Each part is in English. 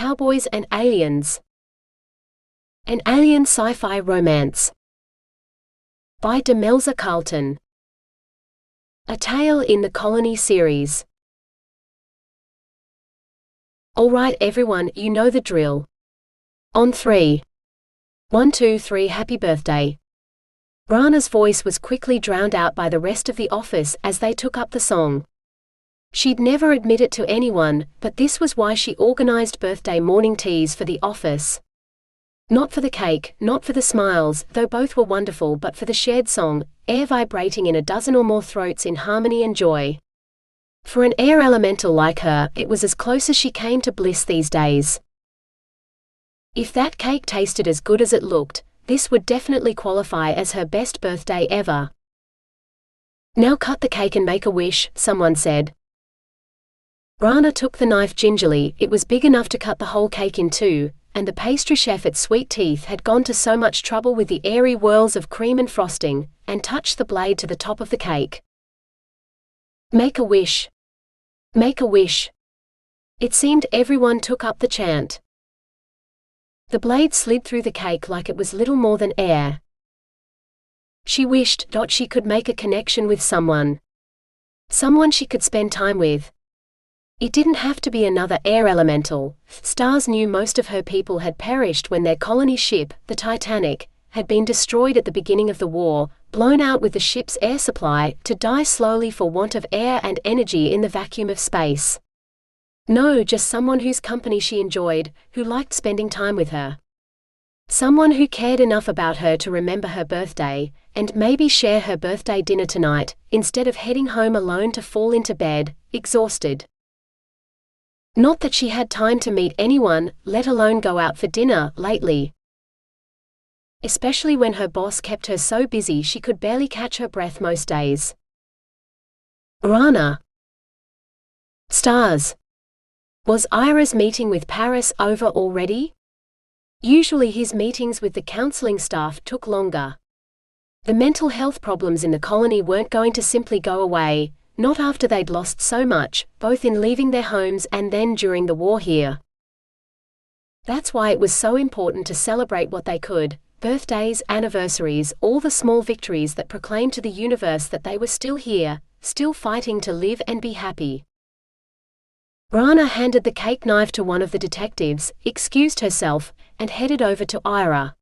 Cowboys and Aliens. An alien sci-fi romance. By Demelza Carlton. A Tale in the Colony series. Alright everyone, you know the drill. On 3. 1 2 3 Happy birthday. Rana's voice was quickly drowned out by the rest of the office as they took up the song. She'd never admit it to anyone, but this was why she organized birthday morning teas for the office. Not for the cake, not for the smiles, though both were wonderful, but for the shared song, air vibrating in a dozen or more throats in harmony and joy. For an air elemental like her, it was as close as she came to bliss these days. If that cake tasted as good as it looked, this would definitely qualify as her best birthday ever. Now cut the cake and make a wish, someone said. Rana took the knife gingerly. It was big enough to cut the whole cake in two, and the pastry chef at Sweet Teeth had gone to so much trouble with the airy whirls of cream and frosting, and touched the blade to the top of the cake. Make a wish. Make a wish. It seemed everyone took up the chant. The blade slid through the cake like it was little more than air. She wished she could make a connection with someone. Someone she could spend time with. It didn't have to be another air elemental. Stars knew most of her people had perished when their colony ship, the Titanic, had been destroyed at the beginning of the war, blown out with the ship's air supply, to die slowly for want of air and energy in the vacuum of space. No, just someone whose company she enjoyed, who liked spending time with her. Someone who cared enough about her to remember her birthday, and maybe share her birthday dinner tonight, instead of heading home alone to fall into bed, exhausted. Not that she had time to meet anyone, let alone go out for dinner, lately. Especially when her boss kept her so busy she could barely catch her breath most days. Rana. Stars. Was Ira's meeting with Paris over already? Usually his meetings with the counseling staff took longer. The mental health problems in the colony weren't going to simply go away, not after they'd lost so much, both in leaving their homes and then during the war here. That's why it was so important to celebrate what they could, birthdays, anniversaries, all the small victories that proclaimed to the universe that they were still here, still fighting to live and be happy. Rana handed the cake knife to one of the detectives, excused herself, and headed over to Ira.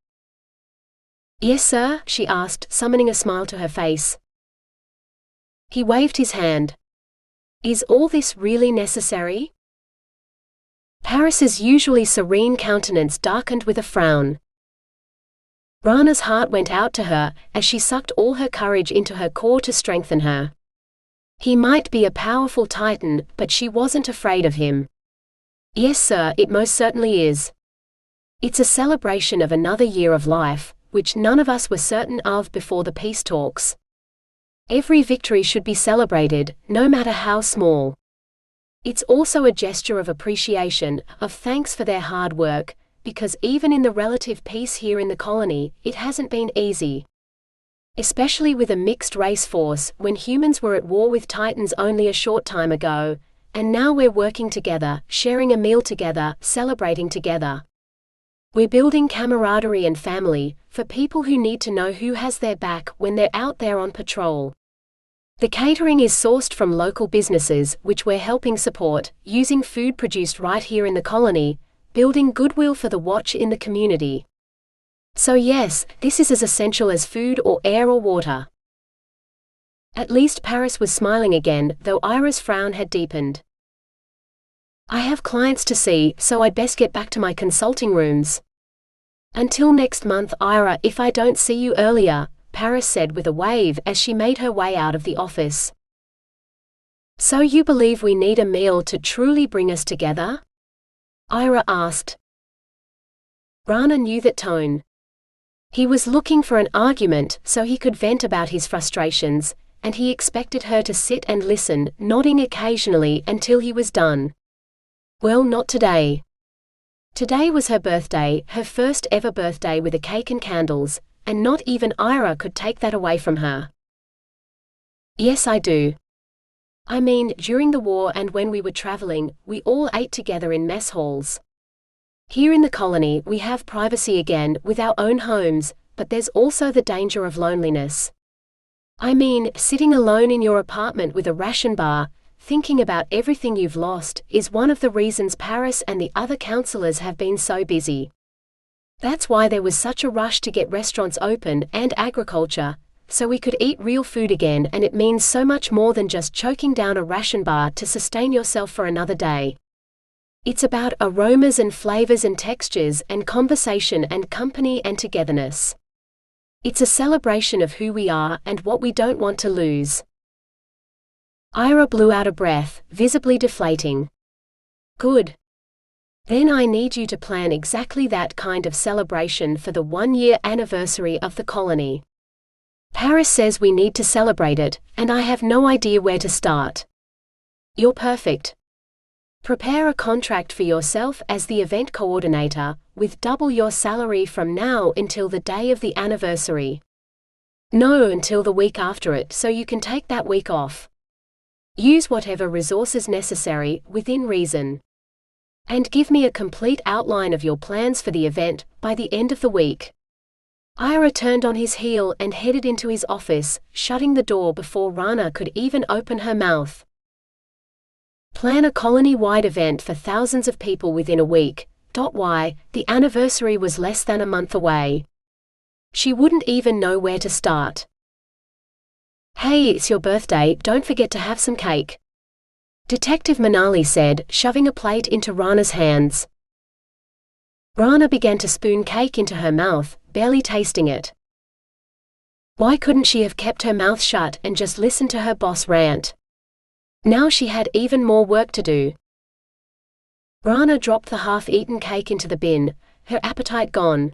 Yes, sir? She asked, summoning a smile to her face. He waved his hand. Is all this really necessary? Paris's usually serene countenance darkened with a frown. Rana's heart went out to her, as she sucked all her courage into her core to strengthen her. He might be a powerful titan, but she wasn't afraid of him. Yes, sir, it most certainly is. It's a celebration of another year of life, which none of us were certain of before the peace talks. Every victory should be celebrated, no matter how small. It's also a gesture of appreciation, of thanks for their hard work, because even in the relative peace here in the colony, it hasn't been easy. Especially with a mixed-race force, when humans were at war with Titans only a short time ago, and now we're working together, sharing a meal together, celebrating together. We're building camaraderie and family, for people who need to know who has their back when they're out there on patrol. The catering is sourced from local businesses, which we're helping support, using food produced right here in the colony, building goodwill for the watch in the community. So yes, this is as essential as food or air or water. At least Paris was smiling again, though Ira's frown had deepened. I have clients to see, so I'd best get back to my consulting rooms. Until next month, Ira, if I don't see you earlier, Paris said with a wave as she made her way out of the office. So you believe we need a meal to truly bring us together? Ira asked. Rana knew that tone. He was looking for an argument so he could vent about his frustrations, and he expected her to sit and listen, nodding occasionally until he was done. Well, not today. Today was her birthday, her first ever birthday with a cake and candles, and not even Ira could take that away from her. Yes, I do. I mean, during the war and when we were traveling, we all ate together in mess halls. Here in the colony we have privacy again, with our own homes, but there's also the danger of loneliness. I mean, sitting alone in your apartment with a ration bar, thinking about everything you've lost, is one of the reasons Paris and the other counselors have been so busy. That's why there was such a rush to get restaurants open and agriculture, so we could eat real food again, and it means so much more than just choking down a ration bar to sustain yourself for another day. It's about aromas and flavors and textures and conversation and company and togetherness. It's a celebration of who we are and what we don't want to lose. Ira blew out a breath, visibly deflating. Good. Then I need you to plan exactly that kind of celebration for the 1-year anniversary of the colony. Paris says we need to celebrate it, and I have no idea where to start. You're perfect. Prepare a contract for yourself as the event coordinator, with double your salary from now until the day of the anniversary. No, until the week after it, so you can take that week off. Use whatever resources necessary, within reason. And give me a complete outline of your plans for the event by the end of the week. Ira turned on his heel and headed into his office, shutting the door before Rana could even open her mouth. Plan a colony-wide event for thousands of people within a week. Why, the anniversary was less than a month away. She wouldn't even know where to start. Hey, it's your birthday, don't forget to have some cake. Detective Manali said, shoving a plate into Rana's hands. Rana began to spoon cake into her mouth, barely tasting it. Why couldn't she have kept her mouth shut and just listened to her boss rant? Now she had even more work to do. Rana dropped the half-eaten cake into the bin, her appetite gone.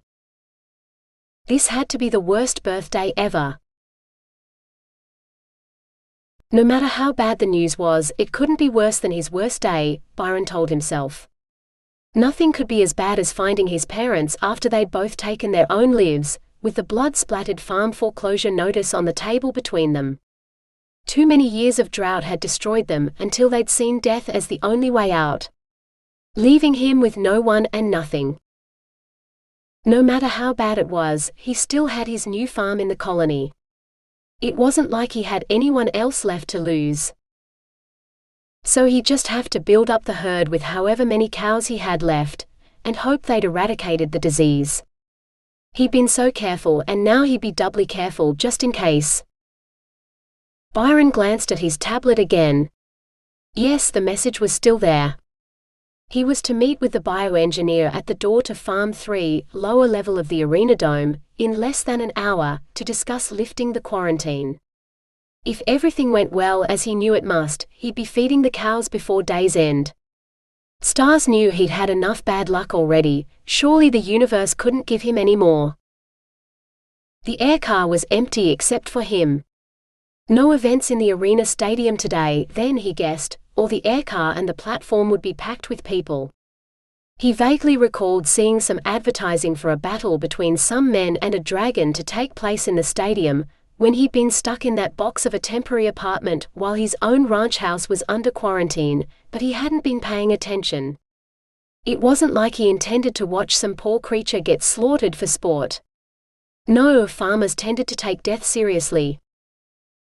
This had to be the worst birthday ever. No matter how bad the news was, it couldn't be worse than his worst day, Byron told himself. Nothing could be as bad as finding his parents after they'd both taken their own lives, with the blood-splattered farm foreclosure notice on the table between them. Too many years of drought had destroyed them until they'd seen death as the only way out, leaving him with no one and nothing. No matter how bad it was, he still had his new farm in the colony. It wasn't like he had anyone else left to lose. So he'd just have to build up the herd with however many cows he had left, and hope they'd eradicated the disease. He'd been so careful, and now he'd be doubly careful just in case. Byron glanced at his tablet again. Yes, the message was still there. He was to meet with the bioengineer at the door to Farm 3, lower level of the arena dome, in less than an hour, to discuss lifting the quarantine. If everything went well as he knew it must, he'd be feeding the cows before day's end. Stars knew he'd had enough bad luck already, surely the universe couldn't give him any more. The air car was empty except for him. No events in the arena stadium today, then, he guessed, or the air car and the platform would be packed with people. He vaguely recalled seeing some advertising for a battle between some men and a dragon to take place in the stadium, when he'd been stuck in that box of a temporary apartment while his own ranch house was under quarantine, but he hadn't been paying attention. It wasn't like he intended to watch some poor creature get slaughtered for sport. No, farmers tended to take death seriously.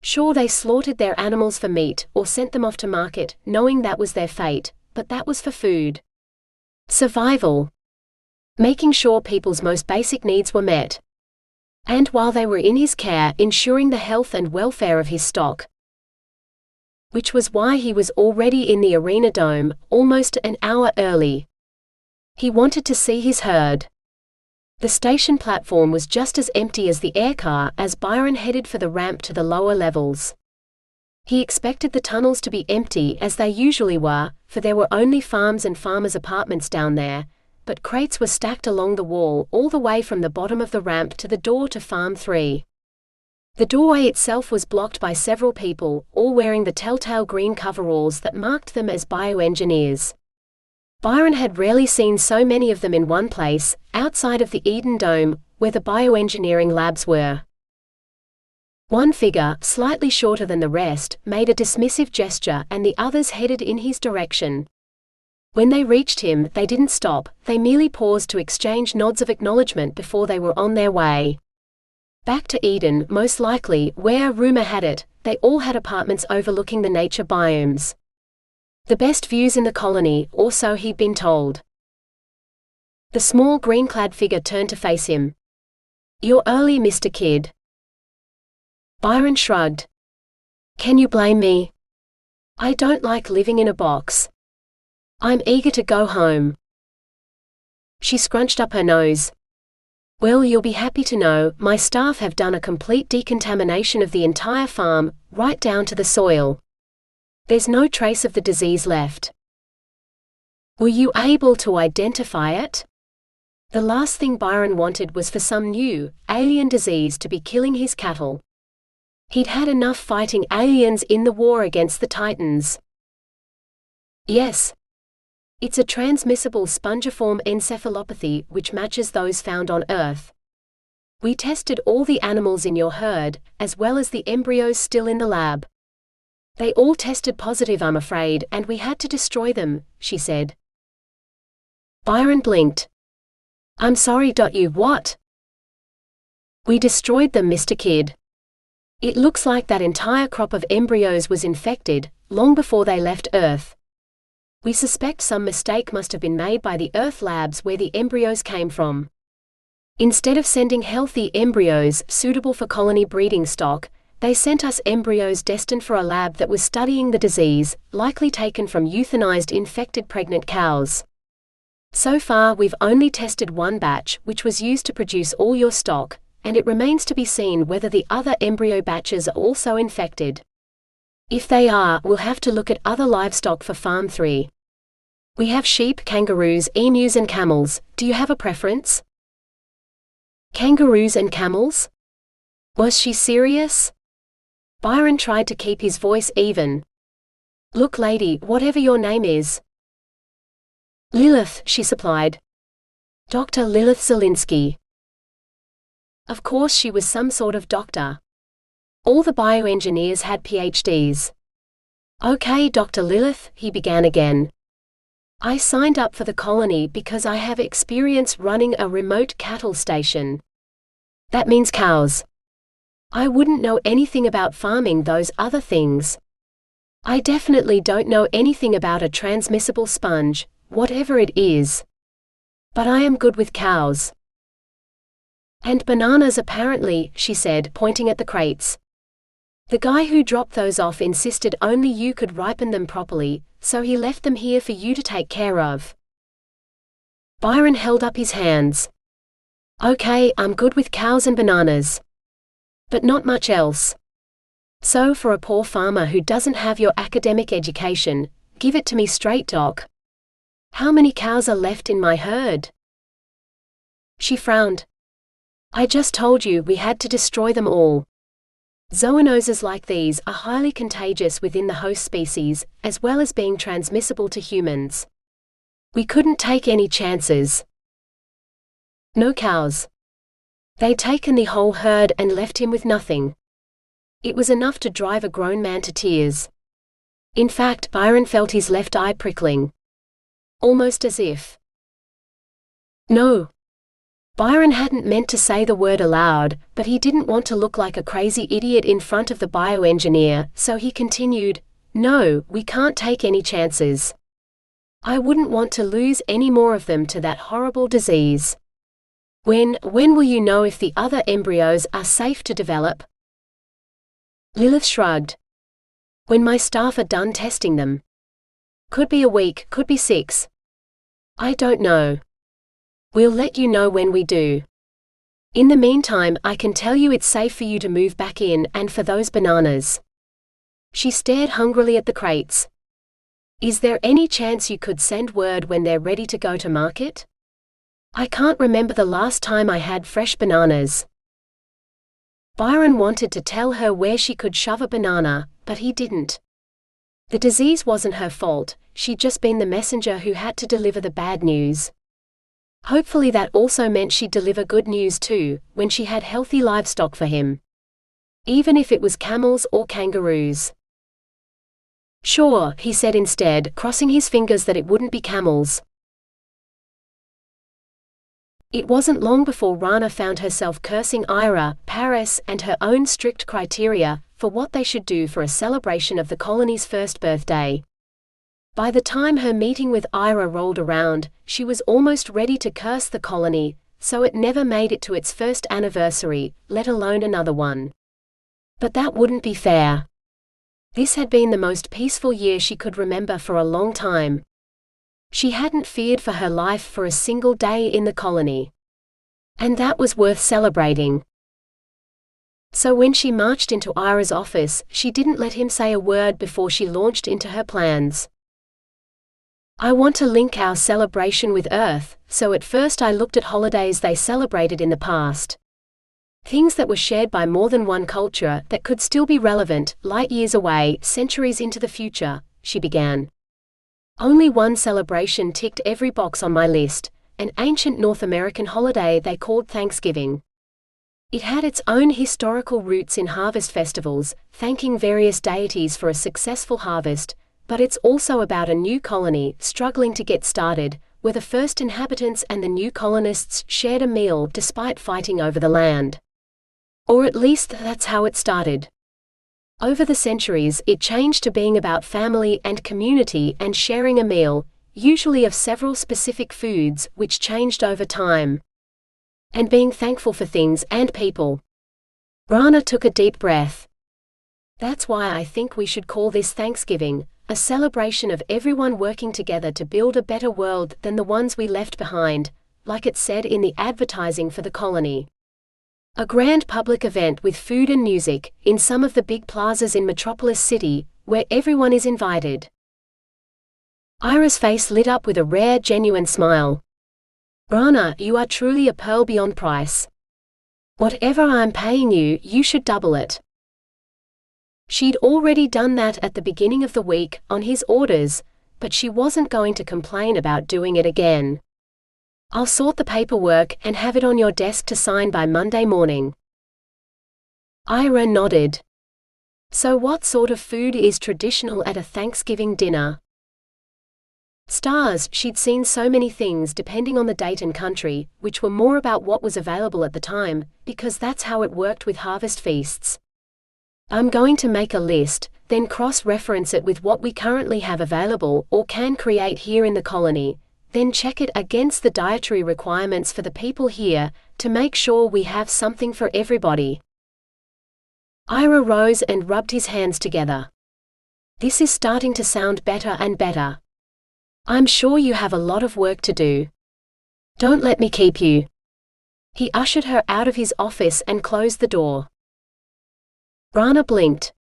Sure, they slaughtered their animals for meat, or sent them off to market, knowing that was their fate, but that was for food. Survival. Making sure people's most basic needs were met. And while they were in his care, ensuring the health and welfare of his stock. Which was why he was already in the arena dome, almost an hour early. He wanted to see his herd. The station platform was just as empty as the air car as Byron headed for the ramp to the lower levels. He expected the tunnels to be empty as they usually were, for there were only farms and farmers' apartments down there, but crates were stacked along the wall all the way from the bottom of the ramp to the door to Farm 3. The doorway itself was blocked by several people, all wearing the telltale green coveralls that marked them as bioengineers. Byron had rarely seen so many of them in one place, outside of the Eden Dome, where the bioengineering labs were. One figure, slightly shorter than the rest, made a dismissive gesture and the others headed in his direction. When they reached him, they didn't stop, they merely paused to exchange nods of acknowledgement before they were on their way. Back to Eden, most likely, where, rumor had it, they all had apartments overlooking the nature biomes. The best views in the colony, or so he'd been told. The small green-clad figure turned to face him. "You're early, Mr. Kidd." Byron shrugged. "Can you blame me? I don't like living in a box. I'm eager to go home." She scrunched up her nose. "Well, you'll be happy to know, my staff have done a complete decontamination of the entire farm, right down to the soil. There's no trace of the disease left." "Were you able to identify it?" The last thing Byron wanted was for some new, alien disease to be killing his cattle. He'd had enough fighting aliens in the war against the Titans. "Yes. It's a transmissible spongiform encephalopathy which matches those found on Earth. We tested all the animals in your herd, as well as the embryos still in the lab. They all tested positive, I'm afraid, and we had to destroy them," she said. Byron blinked. "I'm sorry. You what?" "We destroyed them, Mr. Kidd. It looks like that entire crop of embryos was infected, long before they left Earth. We suspect some mistake must have been made by the Earth labs where the embryos came from. Instead of sending healthy embryos suitable for colony breeding stock, they sent us embryos destined for a lab that was studying the disease, likely taken from euthanized infected pregnant cows. So far we've only tested one batch, which was used to produce all your stock, and it remains to be seen whether the other embryo batches are also infected. If they are, we'll have to look at other livestock for Farm 3. We have sheep, kangaroos, emus and camels. Do you have a preference?" "Kangaroos and camels?" Was she serious? Byron tried to keep his voice even. "Look, lady, whatever your name is." "Lilith," she supplied. "Dr. Lilith Zielinski." Of course she was some sort of doctor. All the bioengineers had PhDs. "Okay, Dr. Lilith," he began again. "I signed up for the colony because I have experience running a remote cattle station. That means cows. I wouldn't know anything about farming those other things. I definitely don't know anything about a transmissible sponge, whatever it is. But I am good with cows. And bananas apparently," she said, pointing at the crates. "The guy who dropped those off insisted only you could ripen them properly, so he left them here for you to take care of." Byron held up his hands. "Okay, I'm good with cows and bananas. But not much else. So for a poor farmer who doesn't have your academic education, give it to me straight, Doc. How many cows are left in my herd?" She frowned. "I just told you we had to destroy them all. Zoonoses like these are highly contagious within the host species, as well as being transmissible to humans. We couldn't take any chances." No cows. They'd taken the whole herd and left him with nothing. It was enough to drive a grown man to tears. In fact, Byron felt his left eye prickling. Almost as if. "No." Byron hadn't meant to say the word aloud, but he didn't want to look like a crazy idiot in front of the bioengineer, so he continued, "No, we can't take any chances. I wouldn't want to lose any more of them to that horrible disease. When will you know if the other embryos are safe to develop?" Lilith shrugged. "When my staff are done testing them. Could be a week, could be 6. I don't know. We'll let you know when we do. In the meantime, I can tell you it's safe for you to move back in, and for those bananas." She stared hungrily at the crates. "Is there any chance you could send word when they're ready to go to market? I can't remember the last time I had fresh bananas." Byron wanted to tell her where she could shove a banana, but he didn't. The disease wasn't her fault, she'd just been the messenger who had to deliver the bad news. Hopefully that also meant she'd deliver good news too, when she had healthy livestock for him. Even if it was camels or kangaroos. Sure, he said instead, crossing his fingers that it wouldn't be camels. It wasn't long before Rana found herself cursing Ira, Paris, and her own strict criteria for what they should do for a celebration of the colony's first birthday. By the time her meeting with Ira rolled around, she was almost ready to curse the colony, so it never made it to its first anniversary, let alone another one. But that wouldn't be fair. This had been the most peaceful year she could remember for a long time. She hadn't feared for her life for a single day in the colony. And that was worth celebrating. So when she marched into Ira's office, she didn't let him say a word before she launched into her plans. I want to link our celebration with Earth, so at first I looked at holidays they celebrated in the past. Things that were shared by more than one culture that could still be relevant, light years away, centuries into the future, she began. Only one celebration ticked every box on my list, an ancient North American holiday they called Thanksgiving. It had its own historical roots in harvest festivals, thanking various deities for a successful harvest, but it's also about a new colony struggling to get started, where the first inhabitants and the new colonists shared a meal despite fighting over the land. Or at least that's how it started. Over the centuries, it changed to being about family and community and sharing a meal, usually of several specific foods, which changed over time. And being thankful for things and people. Rana took a deep breath. That's why I think we should call this Thanksgiving, a celebration of everyone working together to build a better world than the ones we left behind, like it said in the advertising for the colony. A grand public event with food and music, in some of the big plazas in Metropolis City, where everyone is invited. Ira's face lit up with a rare, genuine smile. Rana, you are truly a pearl beyond price. Whatever I'm paying you, you should double it. She'd already done that at the beginning of the week, on his orders, but she wasn't going to complain about doing it again. I'll sort the paperwork and have it on your desk to sign by Monday morning. Ira nodded. So what sort of food is traditional at a Thanksgiving dinner? Stars, she'd seen so many things depending on the date and country, which were more about what was available at the time, because that's how it worked with harvest feasts. I'm going to make a list, then cross-reference it with what we currently have available or can create here in the colony, then check it against the dietary requirements for the people here, to make sure we have something for everybody. Ira rose and rubbed his hands together. This is starting to sound better and better. I'm sure you have a lot of work to do. Don't let me keep you. He ushered her out of his office and closed the door. Rana blinked.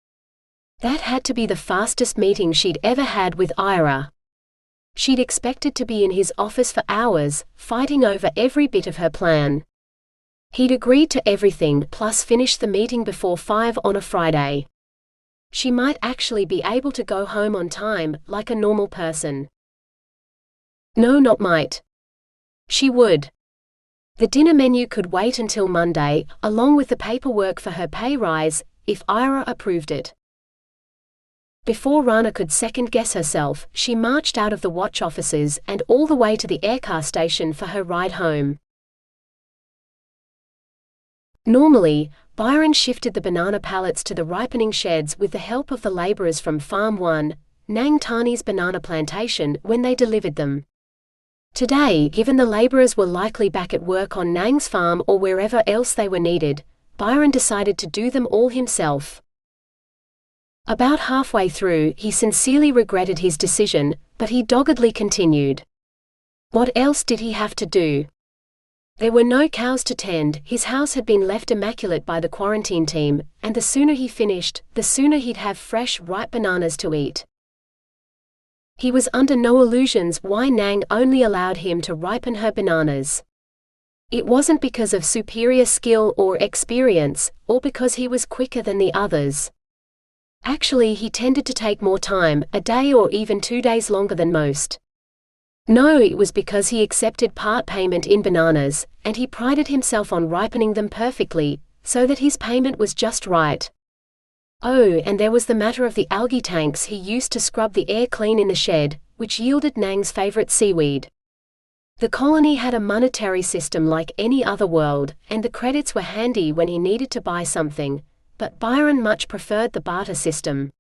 That had to be the fastest meeting she'd ever had with Ira. She'd expected to be in his office for hours, fighting over every bit of her plan. He'd agreed to everything, plus finished the meeting before 5 on a Friday. She might actually be able to go home on time, like a normal person. No, not might. She would. The dinner menu could wait until Monday, along with the paperwork for her pay rise, if Ira approved it. Before Rana could second-guess herself, she marched out of the watch offices and all the way to the aircar station for her ride home. Normally, Byron shifted the banana pallets to the ripening sheds with the help of the laborers from Farm 1, Nang Tani's banana plantation, when they delivered them. Today, given the laborers were likely back at work on Nang's farm or wherever else they were needed, Byron decided to do them all himself. About halfway through, he sincerely regretted his decision, but he doggedly continued. What else did he have to do? There were no cows to tend, his house had been left immaculate by the quarantine team, and the sooner he finished, the sooner he'd have fresh, ripe bananas to eat. He was under no illusions why Nang only allowed him to ripen her bananas. It wasn't because of superior skill or experience, or because he was quicker than the others. Actually, he tended to take more time, a day or even 2 days longer than most. No, it was because he accepted part payment in bananas, and he prided himself on ripening them perfectly, so that his payment was just right. Oh, and there was the matter of the algae tanks he used to scrub the air clean in the shed, which yielded Nang's favorite seaweed. The colony had a monetary system like any other world, and the credits were handy when he needed to buy something, but Byron much preferred the barter system.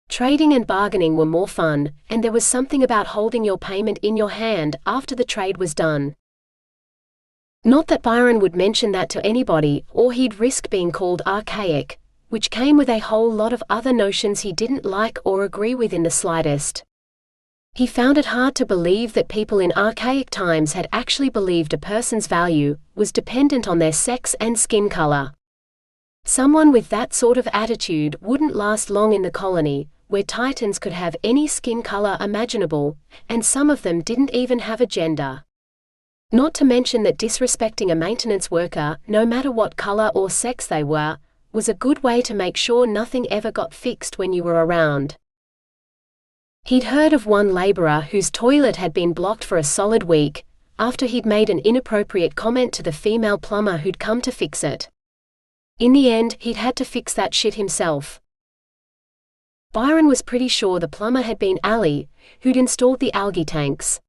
Trading and bargaining were more fun, and there was something about holding your payment in your hand after the trade was done. Not that Byron would mention that to anybody, or he'd risk being called archaic, which came with a whole lot of other notions he didn't like or agree with in the slightest. He found it hard to believe that people in archaic times had actually believed a person's value was dependent on their sex and skin color. Someone with that sort of attitude wouldn't last long in the colony, where Titans could have any skin color imaginable, and some of them didn't even have a gender. Not to mention that disrespecting a maintenance worker, no matter what color or sex they were, was a good way to make sure nothing ever got fixed when you were around. He'd heard of one laborer whose toilet had been blocked for a solid week, after he'd made an inappropriate comment to the female plumber who'd come to fix it. In the end, he'd had to fix that shit himself. Byron was pretty sure the plumber had been Allie, who'd installed the algae tanks.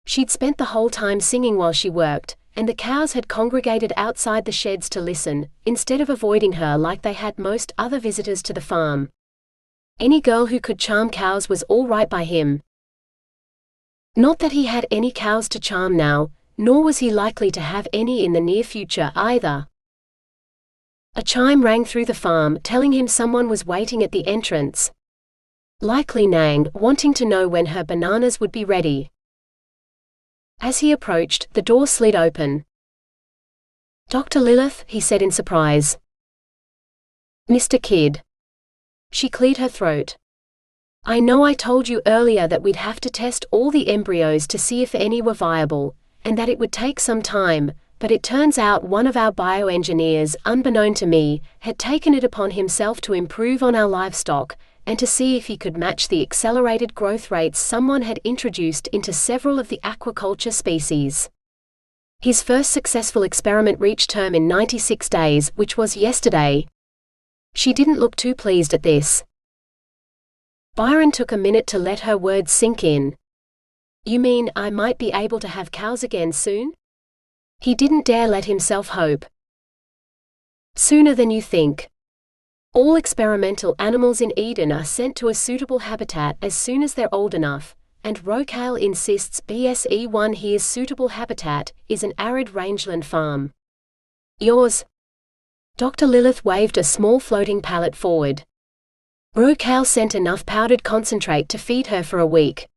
She'd spent the whole time singing while she worked, and the cows had congregated outside the sheds to listen, instead of avoiding her like they had most other visitors to the farm. Any girl who could charm cows was all right by him. Not that he had any cows to charm now, nor was he likely to have any in the near future either. A chime rang through the farm telling him someone was waiting at the entrance. Likely Nang, wanting to know when her bananas would be ready. As he approached, the door slid open. "Dr. Lilith," he said in surprise. "Mr. Kidd." She cleared her throat. "I know I told you earlier that we'd have to test all the embryos to see if any were viable, and that it would take some time, but it turns out one of our bioengineers, unbeknown to me, had taken it upon himself to improve on our livestock, and to see if he could match the accelerated growth rates someone had introduced into several of the aquaculture species. His first successful experiment reached term in 96 days, which was yesterday." She didn't look too pleased at this. Byron took a minute to let her words sink in. "You mean I might be able to have cows again soon?" He didn't dare let himself hope. "Sooner than you think. All experimental animals in Eden are sent to a suitable habitat as soon as they're old enough, and Rocale insists BSE1 here's suitable habitat is an arid rangeland farm. Yours?" Dr. Lilith waved a small floating pallet forward. "Rocale sent enough powdered concentrate to feed her for a week.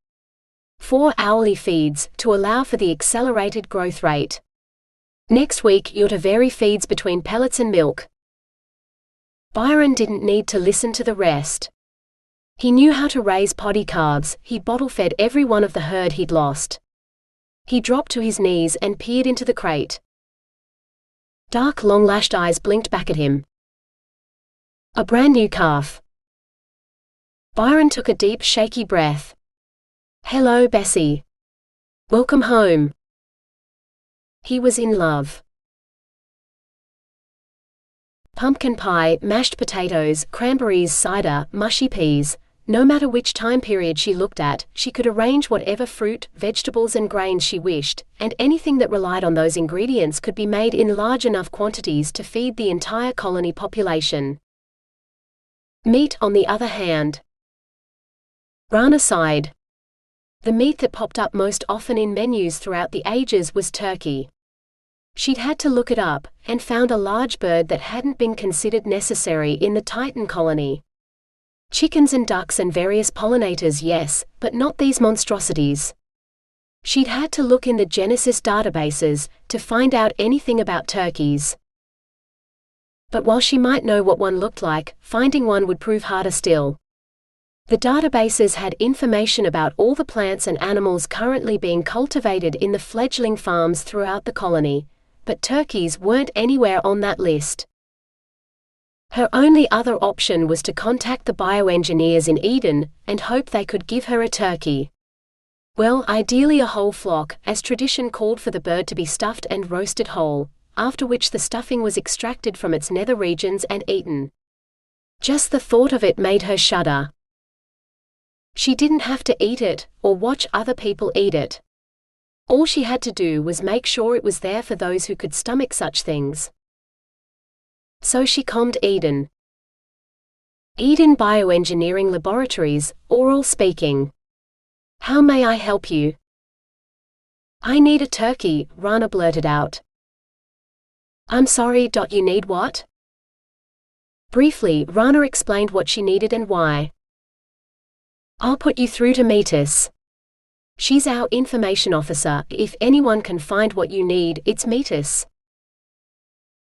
4 hourly feeds, to allow for the accelerated growth rate. Next week you're to vary feeds between pellets and milk." Byron didn't need to listen to the rest. He knew how to raise poddy calves. He bottle-fed every one of the herd he'd lost. He dropped to his knees and peered into the crate. Dark, long-lashed eyes blinked back at him. "A brand new calf." Byron took a deep, shaky breath. "Hello, Bessie. Welcome home." He was in love. Pumpkin pie, mashed potatoes, cranberries, cider, mushy peas. No matter which time period she looked at, she could arrange whatever fruit, vegetables and grains she wished, and anything that relied on those ingredients could be made in large enough quantities to feed the entire colony population. Meat, on the other hand. Rana sighed. The meat that popped up most often in menus throughout the ages was turkey. She'd had to look it up, and found a large bird that hadn't been considered necessary in the Titan colony. Chickens and ducks and various pollinators, yes, but not these monstrosities. She'd had to look in the Genesis databases to find out anything about turkeys. But while she might know what one looked like, finding one would prove harder still. The databases had information about all the plants and animals currently being cultivated in the fledgling farms throughout the colony, but turkeys weren't anywhere on that list. Her only other option was to contact the bioengineers in Eden, and hope they could give her a turkey. Well, ideally a whole flock, as tradition called for the bird to be stuffed and roasted whole, after which the stuffing was extracted from its nether regions and eaten. Just the thought of it made her shudder. She didn't have to eat it, or watch other people eat it. All she had to do was make sure it was there for those who could stomach such things. So she calmed Eden. Eden Bioengineering Laboratories, oral speaking. How may I help you? I need a turkey, Rana blurted out. I'm sorry, you need what? Briefly, Rana explained what she needed and why. I'll put you through to Metis. She's our information officer. If anyone can find what you need, it's Metis.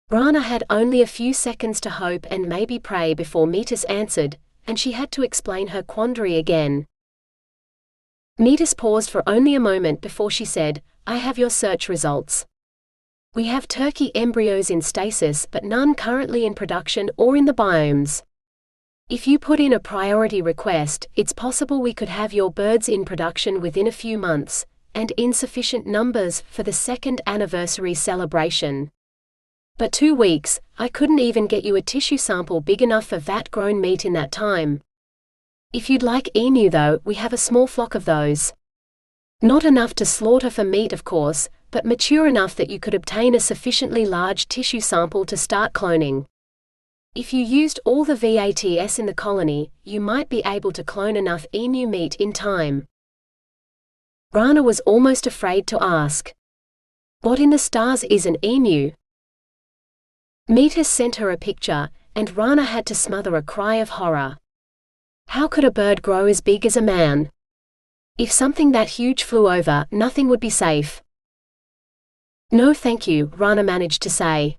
Rana had only a few seconds to hope and maybe pray before Metis answered, and she had to explain her quandary again. Metis paused for only a moment before she said, I have your search results. We have turkey embryos in stasis but none currently in production or in the biomes. If you put in a priority request, it's possible we could have your birds in production within a few months, and in sufficient numbers for the second anniversary celebration. But 2 weeks, I couldn't even get you a tissue sample big enough for vat-grown meat in that time. If you'd like emu though, we have a small flock of those. Not enough to slaughter for meat of course, but mature enough that you could obtain a sufficiently large tissue sample to start cloning. If you used all the VATS in the colony, you might be able to clone enough emu meat in time. Rana was almost afraid to ask. What in the stars is an emu? Metis sent her a picture, and Rana had to smother a cry of horror. How could a bird grow as big as a man? If something that huge flew over, nothing would be safe. No thank you, Rana managed to say.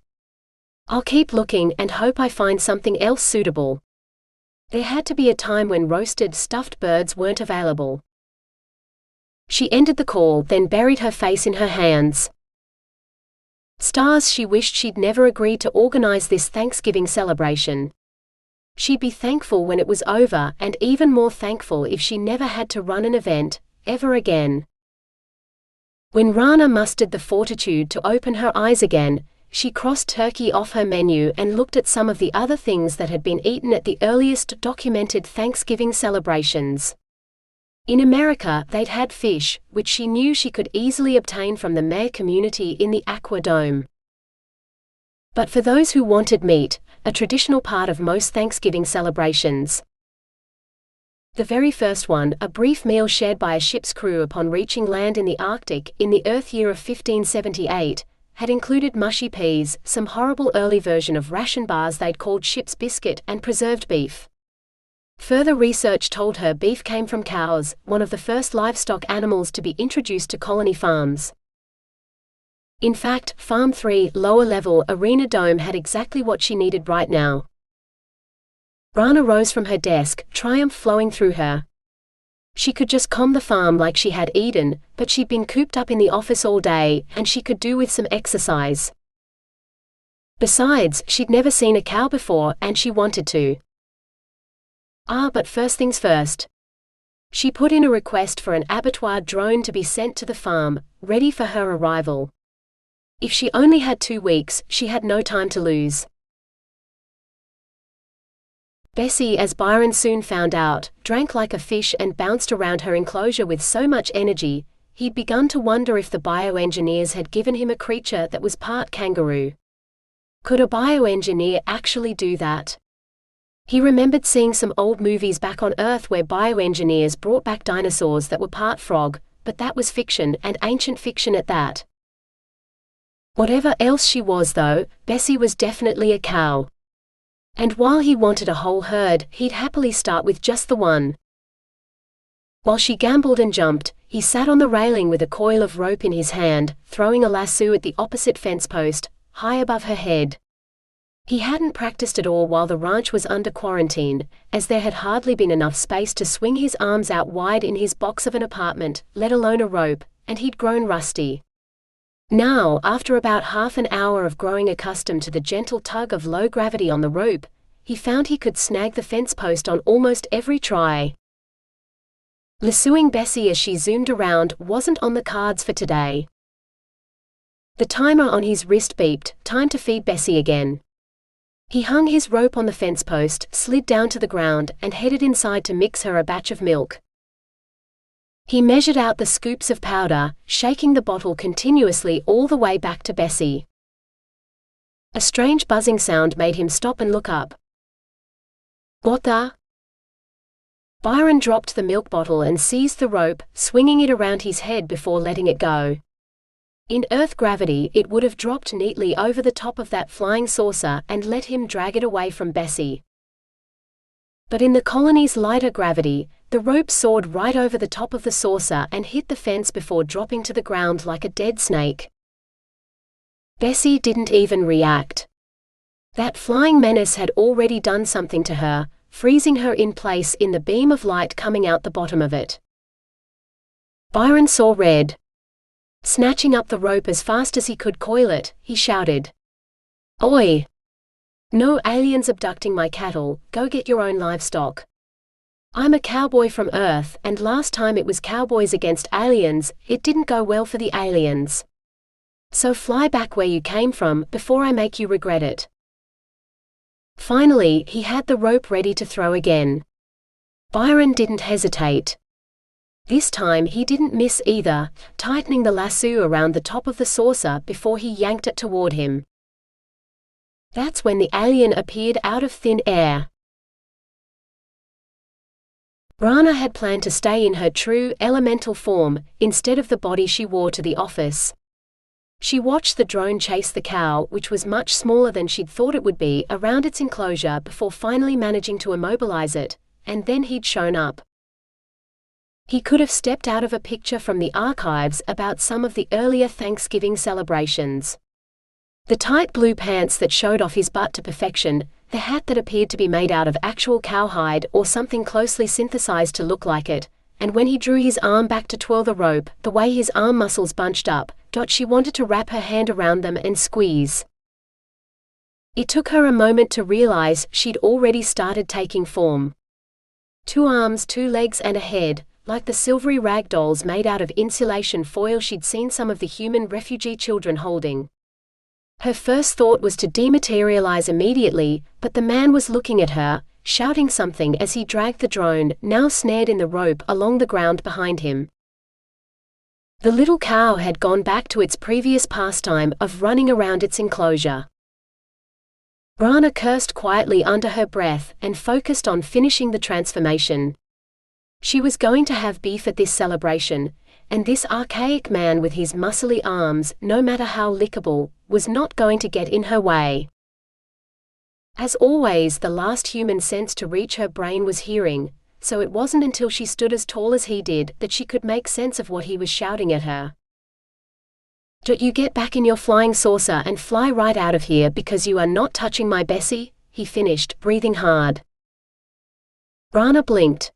I'll keep looking and hope I find something else suitable. There had to be a time when roasted stuffed birds weren't available. She ended the call, then buried her face in her hands. Stars, she wished she'd never agreed to organize this Thanksgiving celebration. She'd be thankful when it was over, and even more thankful if she never had to run an event, ever again. When Rana mustered the fortitude to open her eyes again, she crossed turkey off her menu and looked at some of the other things that had been eaten at the earliest documented Thanksgiving celebrations. In America, they'd had fish, which she knew she could easily obtain from the Maya community in the Aqua Dome. But for those who wanted meat, a traditional part of most Thanksgiving celebrations. The very first one, a brief meal shared by a ship's crew upon reaching land in the Arctic in the Earth year of 1578, had included mushy peas, some horrible early version of ration bars they'd called ship's biscuit, and preserved beef. Further research told her beef came from cows, one of the first livestock animals to be introduced to colony farms. In fact, Farm 3, lower level Arena Dome had exactly what she needed right now. Rana rose from her desk, triumph flowing through her. She could just comb the farm like she had Eden, but she'd been cooped up in the office all day, and she could do with some exercise. Besides, she'd never seen a cow before, and she wanted to. But first things first. She put in a request for an abattoir drone to be sent to the farm, ready for her arrival. If she only had 2 weeks, she had no time to lose. Bessie, as Byron soon found out, drank like a fish and bounced around her enclosure with so much energy, he'd begun to wonder if the bioengineers had given him a creature that was part kangaroo. Could a bioengineer actually do that? He remembered seeing some old movies back on Earth where bioengineers brought back dinosaurs that were part frog, but that was fiction, and ancient fiction at that. Whatever else she was though, Bessie was definitely a cow. And while he wanted a whole herd, he'd happily start with just the one. While she gambled and jumped, he sat on the railing with a coil of rope in his hand, throwing a lasso at the opposite fence post, high above her head. He hadn't practiced at all while the ranch was under quarantine, as there had hardly been enough space to swing his arms out wide in his box of an apartment, let alone a rope, and he'd grown rusty. Now, after about half an hour of growing accustomed to the gentle tug of low gravity on the rope, he found he could snag the fence post on almost every try. Lassoing Bessie as she zoomed around wasn't on the cards for today. The timer on his wrist beeped, time to feed Bessie again. He hung his rope on the fence post, slid down to the ground, and headed inside to mix her a batch of milk. He measured out the scoops of powder, shaking the bottle continuously all the way back to Bessie. A strange buzzing sound made him stop and look up. "What the?" Byron dropped the milk bottle and seized the rope, swinging it around his head before letting it go. In Earth gravity, it would have dropped neatly over the top of that flying saucer and let him drag it away from Bessie. But in the colony's lighter gravity, the rope soared right over the top of the saucer and hit the fence before dropping to the ground like a dead snake. Bessie didn't even react. That flying menace had already done something to her, freezing her in place in the beam of light coming out the bottom of it. Byron saw red. Snatching up the rope as fast as he could coil it, he shouted, "Oi! No aliens abducting my cattle, go get your own livestock. I'm a cowboy from Earth, and last time it was cowboys against aliens, it didn't go well for the aliens. So fly back where you came from before I make you regret it." Finally, he had the rope ready to throw again. Byron didn't hesitate. This time he didn't miss either, tightening the lasso around the top of the saucer before he yanked it toward him. That's when the alien appeared out of thin air. Rana had planned to stay in her true, elemental form, instead of the body she wore to the office. She watched the drone chase the cow, which was much smaller than she'd thought it would be, around its enclosure before finally managing to immobilize it, and then he'd shown up. He could have stepped out of a picture from the archives about some of the earlier Thanksgiving celebrations. The tight blue pants that showed off his butt to perfection, the hat that appeared to be made out of actual cowhide or something closely synthesized to look like it, and when he drew his arm back to twirl the rope, the way his arm muscles bunched up, she wanted to wrap her hand around them and squeeze. It took her a moment to realize she'd already started taking form. 2 arms, 2 legs and a head, like the silvery rag dolls made out of insulation foil she'd seen some of the human refugee children holding. Her first thought was to dematerialize immediately, but the man was looking at her, shouting something as he dragged the drone, now snared in the rope, along the ground behind him. The little cow had gone back to its previous pastime of running around its enclosure. Rana cursed quietly under her breath and focused on finishing the transformation. She was going to have beef at this celebration, and this archaic man with his muscly arms, no matter how lickable, was not going to get in her way. As always, the last human sense to reach her brain was hearing, so it wasn't until she stood as tall as he did that she could make sense of what he was shouting at her. "You get back in your flying saucer and fly right out of here because you are not touching my Bessie," he finished, breathing hard. Rana blinked.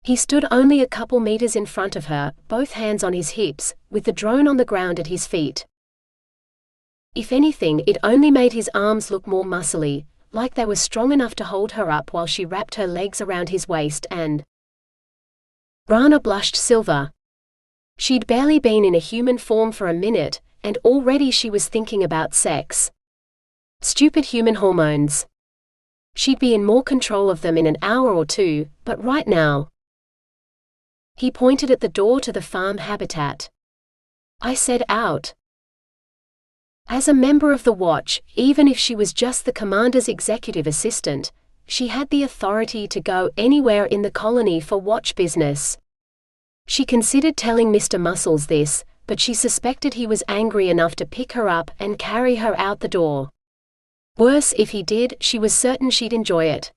He stood only a couple meters in front of her, both hands on his hips, with the drone on the ground at his feet. If anything, it only made his arms look more muscly, like they were strong enough to hold her up while she wrapped her legs around his waist and… Rana blushed silver. She'd barely been in a human form for a minute, and already she was thinking about sex. Stupid human hormones. She'd be in more control of them in an hour or two, but right now… He pointed at the door to the farm habitat. "I said out." As a member of the Watch, even if she was just the commander's executive assistant, she had the authority to go anywhere in the colony for Watch business. She considered telling Mr. Muscles this, but she suspected he was angry enough to pick her up and carry her out the door. Worse, if he did, she was certain she'd enjoy it.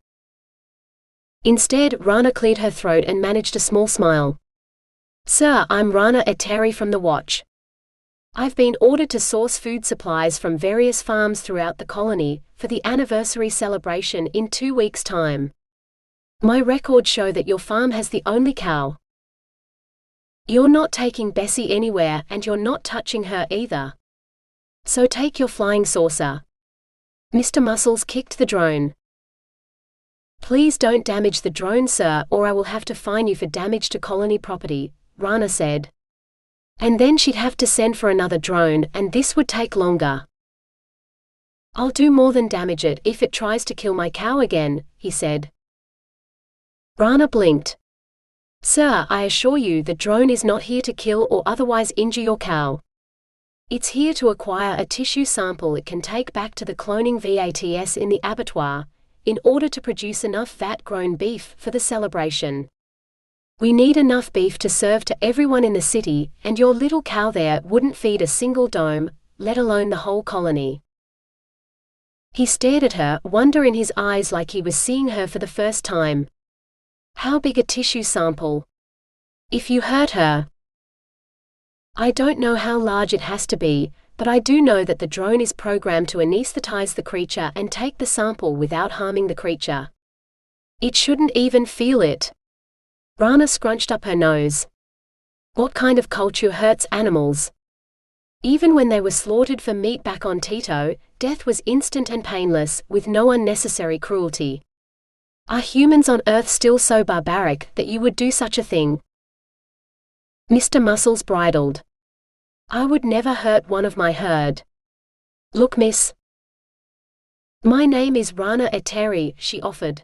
Instead, Rana cleared her throat and managed a small smile. "Sir, I'm Rana Eteri from the Watch. I've been ordered to source food supplies from various farms throughout the colony, for the anniversary celebration in 2 weeks' time. My records show that your farm has the only cow. You're not taking Bessie anywhere and you're not touching her either. So take your flying saucer." Mr. Muscles kicked the drone. "Please don't damage the drone, sir, or I will have to fine you for damage to colony property," Rana said. "And then she'd have to send for another drone, and this would take longer." I'll do more than damage it if it tries to kill my cow again, he said. Rana blinked. Sir, I assure you the drone is not here to kill or otherwise injure your cow. It's here to acquire a tissue sample it can take back to the cloning VATS in the abattoir, in order to produce enough vat-grown beef for the celebration. We need enough beef to serve to everyone in the city, and your little cow there wouldn't feed a single dome, let alone the whole colony. He stared at her, wonder in his eyes like he was seeing her for the first time. How big a tissue sample? If you hurt her. I don't know how large it has to be, but I do know that the drone is programmed to anesthetize the creature and take the sample without harming the creature. It shouldn't even feel it. Rana scrunched up her nose. What kind of culture hurts animals? Even when they were slaughtered for meat back on Tito, death was instant and painless, with no unnecessary cruelty. Are humans on Earth still so barbaric that you would do such a thing? Mr. Muscles bridled. I would never hurt one of my herd. Look, miss. My name is Rana Eteri, she offered.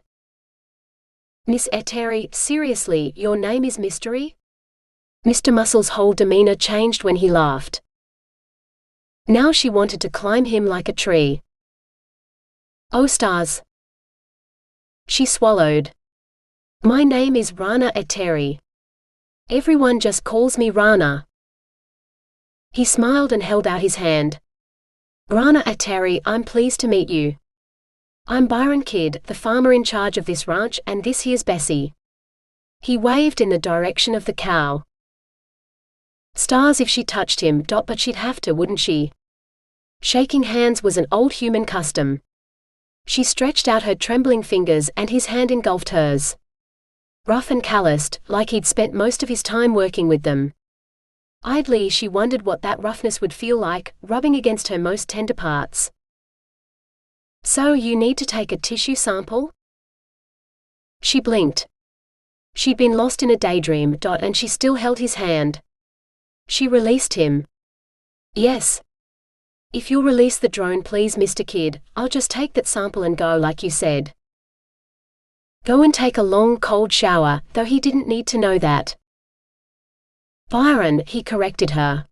Miss Eteri, seriously, your name is Mystery? Mr. Muscles' whole demeanor changed when he laughed. Now she wanted to climb him like a tree. Oh stars. She swallowed. My name is Rana Eteri. Everyone just calls me Rana. He smiled and held out his hand. Rana Eteri, I'm pleased to meet you. I'm Byron Kidd, the farmer in charge of this ranch, and this here's Bessie. He waved in the direction of the cow. Stars if she touched him, but she'd have to, wouldn't she? Shaking hands was an old human custom. She stretched out her trembling fingers and his hand engulfed hers. Rough and calloused, like he'd spent most of his time working with them. Idly she wondered what that roughness would feel like, rubbing against her most tender parts. So you need to take a tissue sample? She blinked. She'd been lost in a daydream, and she still held his hand. She released him. Yes. If you'll release the drone please, Mr. Kidd, I'll just take that sample and go like you said. Go and take a long cold shower, though he didn't need to know that. Byron, he corrected her.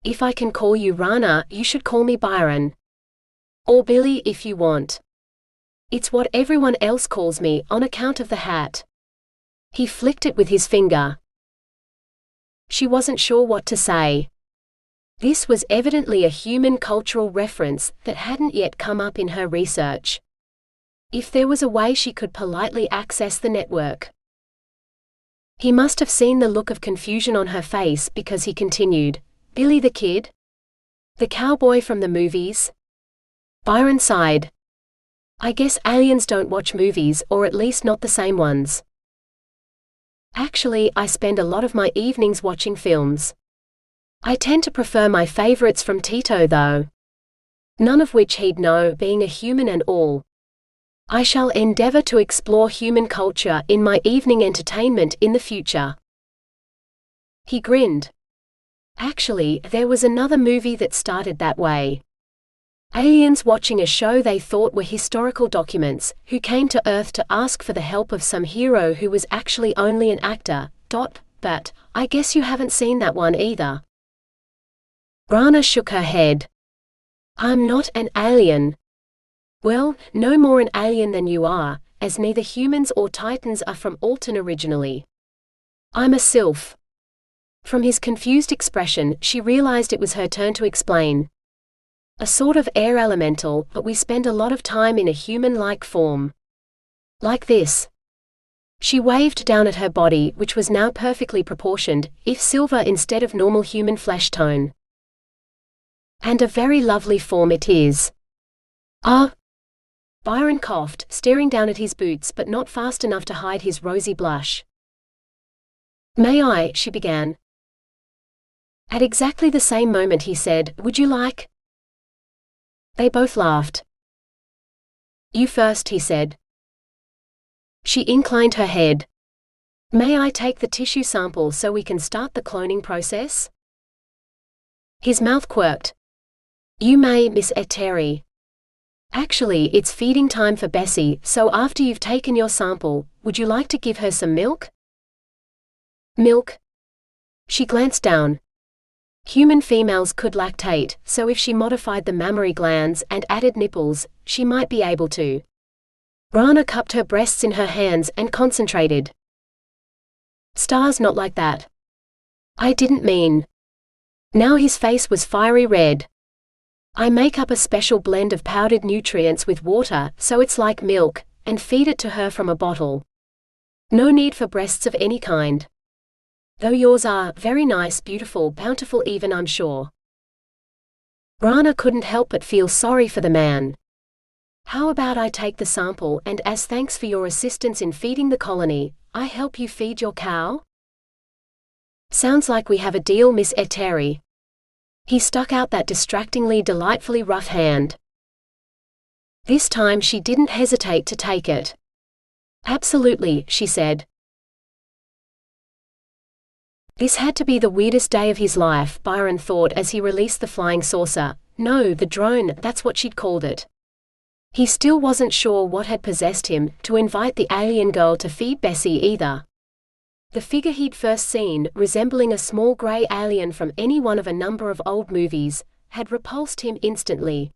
If I can call you Rana, you should call me Byron. Or Billy if you want. It's what everyone else calls me, on account of the hat. He flicked it with his finger. She wasn't sure what to say. This was evidently a human cultural reference that hadn't yet come up in her research. If there was a way she could politely access the network. He must have seen the look of confusion on her face because he continued, Billy the Kid? The cowboy from the movies? Byron sighed. I guess aliens don't watch movies, or at least not the same ones. Actually, I spend a lot of my evenings watching films. I tend to prefer my favorites from Tito though. None of which he'd know, being a human and all. I shall endeavor to explore human culture in my evening entertainment in the future. He grinned. Actually, there was another movie that started that way. Aliens watching a show they thought were historical documents, who came to Earth to ask for the help of some hero who was actually only an actor, but I guess you haven't seen that one either. Rana shook her head. I'm not an alien. Well, no more an alien than you are, as neither humans or Titans are from Auton originally. I'm a sylph. From his confused expression, she realized it was her turn to explain. A sort of air elemental, but we spend a lot of time in a human-like form. Like this. She waved down at her body, which was now perfectly proportioned, if silver instead of normal human flesh tone. And a very lovely form it is. Ah! Byron coughed, staring down at his boots but not fast enough to hide his rosy blush. May I, she began. At exactly the same moment he said, would you like? They both laughed. You first, he said. She inclined her head. May I take the tissue sample so we can start the cloning process? His mouth quirked. You may, Miss Eteri. Actually, it's feeding time for Bessie, so after you've taken your sample, would you like to give her some milk? Milk? She glanced down. Human females could lactate, so if she modified the mammary glands and added nipples, she might be able to. Rana cupped her breasts in her hands and concentrated. Stars, not like that. I didn't mean. Now his face was fiery red. I make up a special blend of powdered nutrients with water, so it's like milk, and feed it to her from a bottle. No need for breasts of any kind. Though yours are very nice, beautiful, bountiful, even, I'm sure. Rana couldn't help but feel sorry for the man. How about I take the sample and as thanks for your assistance in feeding the colony, I help you feed your cow? Sounds like we have a deal, Miss Eteri. He stuck out that distractingly, delightfully rough hand. This time she didn't hesitate to take it. Absolutely, she said. This had to be the weirdest day of his life, Byron thought as he released the flying saucer. No, the drone, that's what she'd called it. He still wasn't sure what had possessed him to invite the alien girl to feed Bessie either. The figure he'd first seen, resembling a small grey alien from any one of a number of old movies, had repulsed him instantly.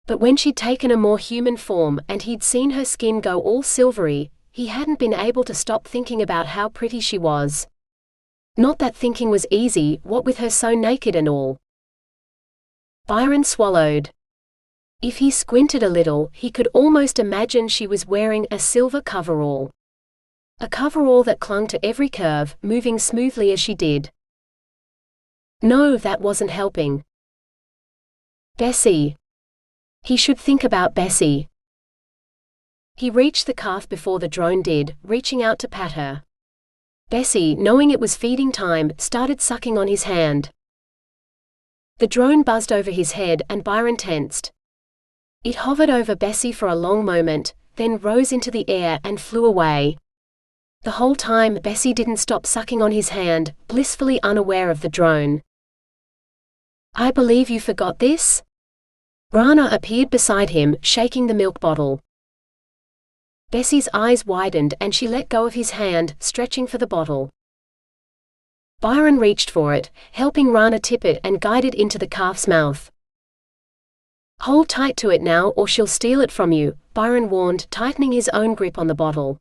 But when she'd taken a more human form and he'd seen her skin go all silvery, he hadn't been able to stop thinking about how pretty she was. Not that thinking was easy, what with her so naked and all. Byron swallowed. If he squinted a little, he could almost imagine she was wearing a silver coverall. A coverall that clung to every curve, moving smoothly as she did. No, that wasn't helping. Bessie. He should think about Bessie. He reached the calf before the drone did, reaching out to pat her. Bessie, knowing it was feeding time, started sucking on his hand. The drone buzzed over his head and Byron tensed. It hovered over Bessie for a long moment, then rose into the air and flew away. The whole time Bessie didn't stop sucking on his hand, blissfully unaware of the drone. I believe you forgot this? Rana appeared beside him, shaking the milk bottle. Bessie's eyes widened and she let go of his hand, stretching for the bottle. Byron reached for it, helping Rana tip it and guide it into the calf's mouth. Hold tight to it now or she'll steal it from you, Byron warned, tightening his own grip on the bottle.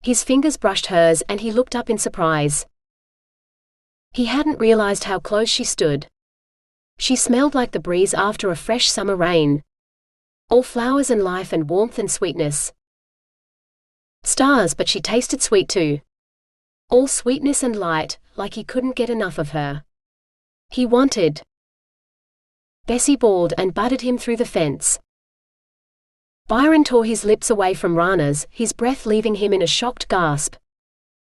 His fingers brushed hers and he looked up in surprise. He hadn't realized how close she stood. She smelled like the breeze after a fresh summer rain. All flowers and life and warmth and sweetness. Stars, but she tasted sweet too. All sweetness and light, like he couldn't get enough of her. He wanted. Bessie bawled and butted him through the fence. Byron tore his lips away from Rana's, his breath leaving him in a shocked gasp.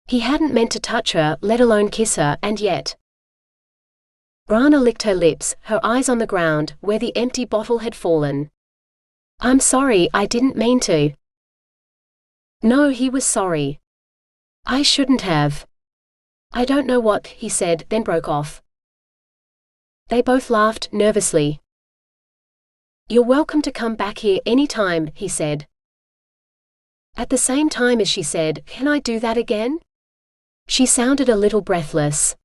He hadn't meant to touch her, let alone kiss her, and yet. Rana licked her lips, her eyes on the ground, where the empty bottle had fallen. I'm sorry, I didn't mean to. No, he was sorry. I shouldn't have. I don't know what, he said, then broke off. They both laughed, nervously. You're welcome to come back here any time, he said. At the same time as she said, Can I do that again? She sounded a little breathless.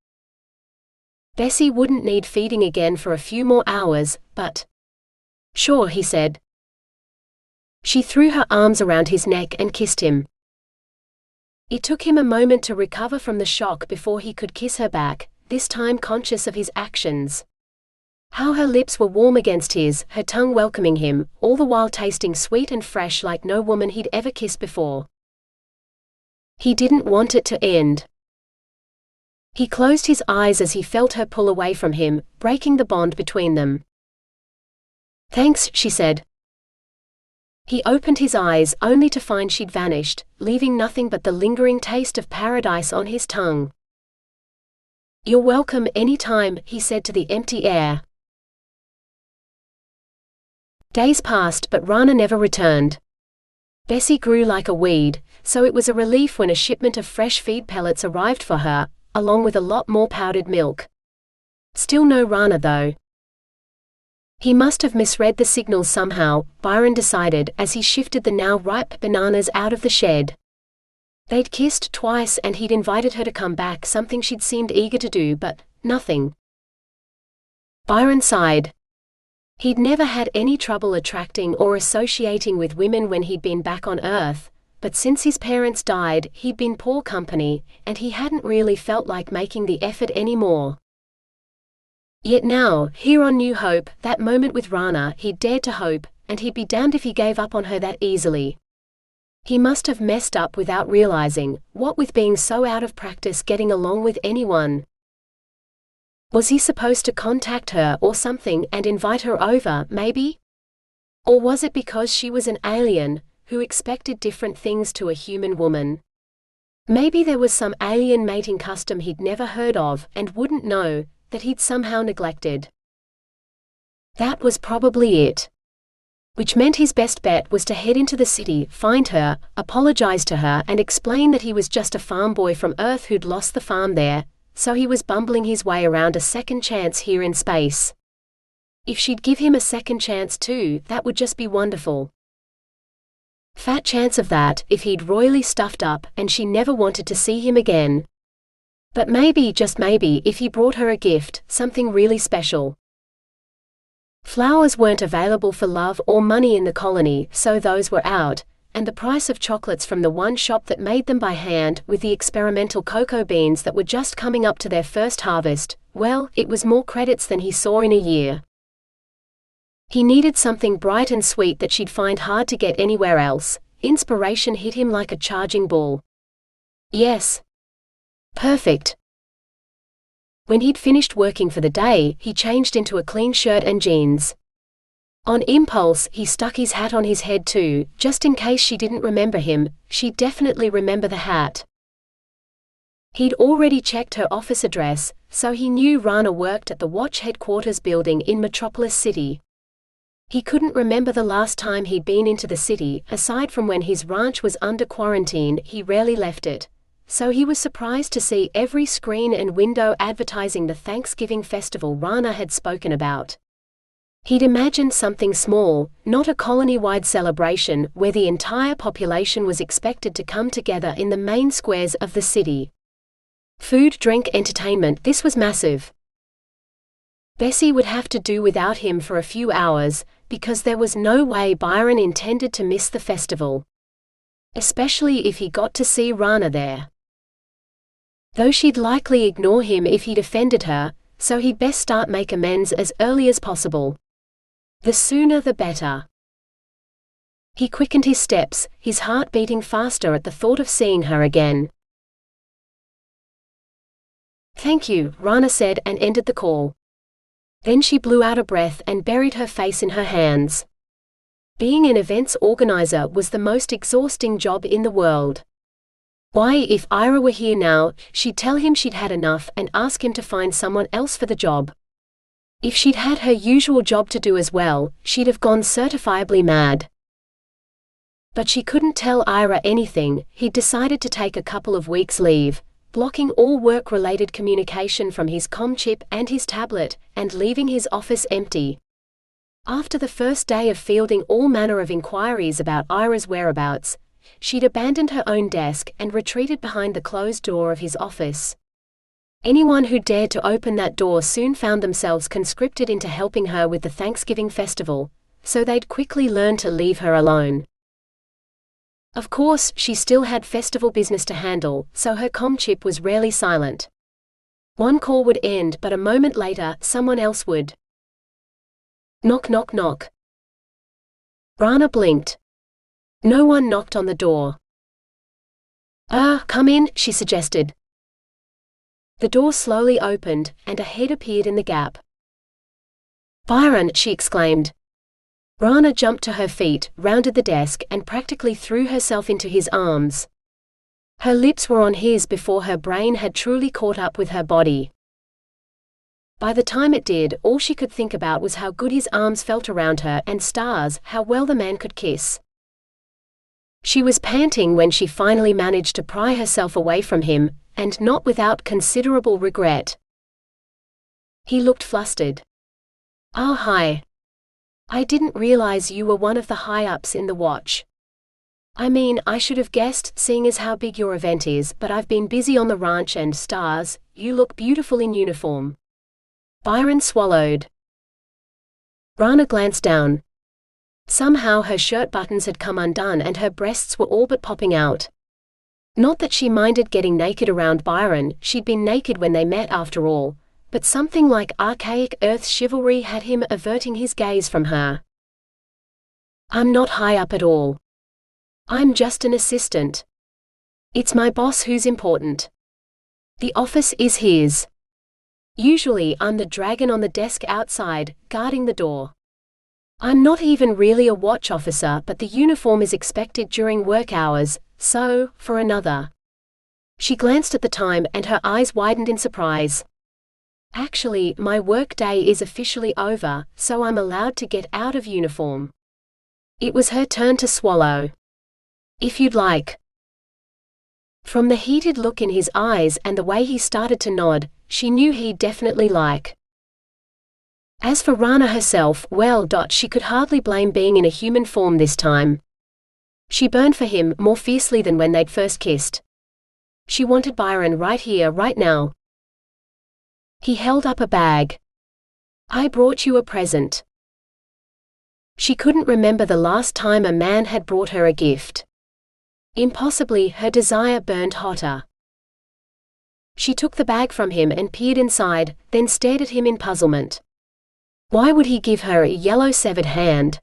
Bessie wouldn't need feeding again for a few more hours, but... Sure, he said. She threw her arms around his neck and kissed him. It took him a moment to recover from the shock before he could kiss her back, this time conscious of his actions. How her lips were warm against his, her tongue welcoming him, all the while tasting sweet and fresh like no woman he'd ever kissed before. He didn't want it to end. He closed his eyes as he felt her pull away from him, breaking the bond between them. Thanks, she said. He opened his eyes only to find she'd vanished, leaving nothing but the lingering taste of paradise on his tongue. You're welcome any time, he said to the empty air. Days passed but Rana never returned. Bessie grew like a weed, so it was a relief when a shipment of fresh feed pellets arrived for her, along with a lot more powdered milk. Still no Rana though. He must have misread the signals somehow, Byron decided as he shifted the now ripe bananas out of the shed. They'd kissed twice and he'd invited her to come back, something she'd seemed eager to do, but nothing. Byron sighed. He'd never had any trouble attracting or associating with women when he'd been back on Earth, but since his parents died, he'd been poor company, and he hadn't really felt like making the effort anymore. Yet now, here on New Hope, that moment with Rana, he'd dared to hope, and he'd be damned if he gave up on her that easily. He must have messed up without realizing, what with being so out of practice getting along with anyone. Was he supposed to contact her or something and invite her over, maybe? Or was it because she was an alien, who expected different things to a human woman? Maybe there was some alien mating custom he'd never heard of and wouldn't know, that he'd somehow neglected. That was probably it. Which meant his best bet was to head into the city, find her, apologize to her and explain that he was just a farm boy from Earth who'd lost the farm there, so he was bumbling his way around a second chance here in space. If she'd give him a second chance too, that would just be wonderful. Fat chance of that, if he'd royally stuffed up and she never wanted to see him again. But maybe, just maybe, if he brought her a gift, something really special. Flowers weren't available for love or money in the colony, so those were out, and the price of chocolates from the one shop that made them by hand, with the experimental cocoa beans that were just coming up to their first harvest, well, it was more credits than he saw in a year. He needed something bright and sweet that she'd find hard to get anywhere else. Inspiration hit him like a charging bull. Yes. Perfect. When he'd finished working for the day, he changed into a clean shirt and jeans. On impulse, he stuck his hat on his head too, just in case she didn't remember him. She'd definitely remember the hat. He'd already checked her office address, so he knew Rana worked at the Watch Headquarters building in Metropolis City. He couldn't remember the last time he'd been into the city. Aside from when his ranch was under quarantine, he rarely left it. So he was surprised to see every screen and window advertising the Thanksgiving festival Rana had spoken about. He'd imagined something small, not a colony-wide celebration where the entire population was expected to come together in the main squares of the city. Food, drink, entertainment, this was massive. Bessie would have to do without him for a few hours, because there was no way Byron intended to miss the festival. Especially if he got to see Rana there. Though she'd likely ignore him if he'd offended her, so he'd best make amends as early as possible. The sooner the better. He quickened his steps, his heart beating faster at the thought of seeing her again. "Thank you," Rana said and ended the call. Then she blew out a breath and buried her face in her hands. Being an events organizer was the most exhausting job in the world. Why, if Ira were here now, she'd tell him she'd had enough and ask him to find someone else for the job. If she'd had her usual job to do as well, she'd have gone certifiably mad. But she couldn't tell Ira anything. He'd decided to take a couple of weeks' leave, blocking all work-related communication from his comm chip and his tablet, and leaving his office empty. After the first day of fielding all manner of inquiries about Ira's whereabouts, she'd abandoned her own desk and retreated behind the closed door of his office. Anyone who dared to open that door soon found themselves conscripted into helping her with the Thanksgiving festival, so they'd quickly learn to leave her alone. Of course, she still had festival business to handle, so her comm chip was rarely silent. One call would end, but a moment later, someone else would. Knock, knock, knock. Rana blinked. No one knocked on the door. Come in," she suggested. The door slowly opened, and a head appeared in the gap. "Byron," she exclaimed. Rana jumped to her feet, rounded the desk, and practically threw herself into his arms. Her lips were on his before her brain had truly caught up with her body. By the time it did, all she could think about was how good his arms felt around her, and stars, how well the man could kiss. She was panting when she finally managed to pry herself away from him, and not without considerable regret. He looked flustered. "Oh, hi. I didn't realize you were one of the high-ups in the watch. I mean, I should have guessed, seeing as how big your event is, but I've been busy on the ranch and stars, you look beautiful in uniform. Byron swallowed. Rana glanced down. Somehow her shirt buttons had come undone and her breasts were all but popping out. Not that she minded getting naked around Byron, she'd been naked when they met after all, but something like archaic Earth chivalry had him averting his gaze from her. I'm not high up at all. I'm just an assistant. It's my boss who's important. The office is his. Usually I'm the dragon on the desk outside, guarding the door. I'm not even really a watch officer, but the uniform is expected during work hours, so, for another. She glanced at the time and her eyes widened in surprise. Actually, my work day is officially over, so I'm allowed to get out of uniform. It was her turn to swallow. If you'd like. From the heated look in his eyes and the way he started to nod, she knew he'd definitely like. As for Rana herself, well, she could hardly blame being in a human form this time. She burned for him more fiercely than when they'd first kissed. She wanted Byron right here, right now. He held up a bag. I brought you a present. She couldn't remember the last time a man had brought her a gift. Impossibly, her desire burned hotter. She took the bag from him and peered inside, then stared at him in puzzlement. Why would he give her a yellow severed hand?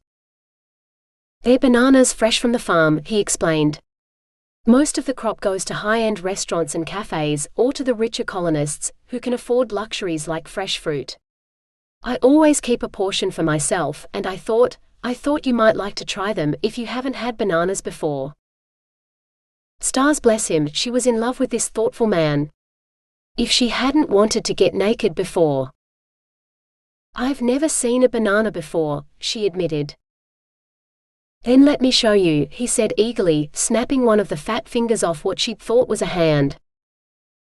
They're bananas fresh from the farm, he explained. Most of the crop goes to high-end restaurants and cafes, or to the richer colonists, who can afford luxuries like fresh fruit. I always keep a portion for myself, and I thought you might like to try them if you haven't had bananas before. Stars bless him, she was in love with this thoughtful man. If she hadn't wanted to get naked before. I've never seen a banana before, she admitted. Then let me show you, he said eagerly, snapping one of the fat fingers off what she'd thought was a hand.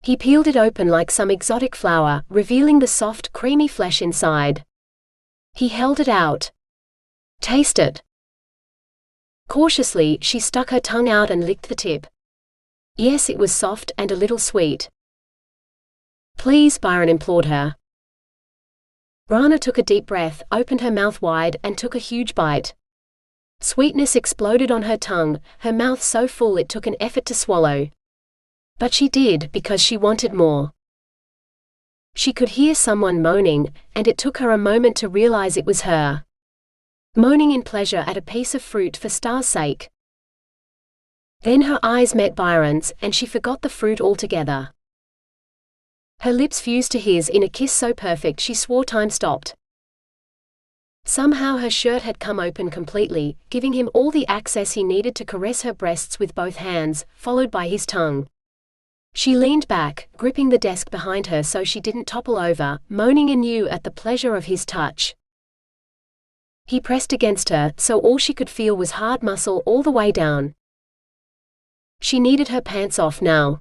He peeled it open like some exotic flower, revealing the soft, creamy flesh inside. He held it out. Taste it. Cautiously, she stuck her tongue out and licked the tip. Yes, it was soft and a little sweet. Please, Byron implored her. Rana took a deep breath, opened her mouth wide, and took a huge bite. Sweetness exploded on her tongue, her mouth so full it took an effort to swallow. But she did, because she wanted more. She could hear someone moaning, and it took her a moment to realize it was her. Moaning in pleasure at a piece of fruit for Star's sake. Then her eyes met Byron's, and she forgot the fruit altogether. Her lips fused to his in a kiss so perfect she swore time stopped. Somehow her shirt had come open completely, giving him all the access he needed to caress her breasts with both hands, followed by his tongue. She leaned back, gripping the desk behind her so she didn't topple over, moaning anew at the pleasure of his touch. He pressed against her, so all she could feel was hard muscle all the way down. She needed her pants off now.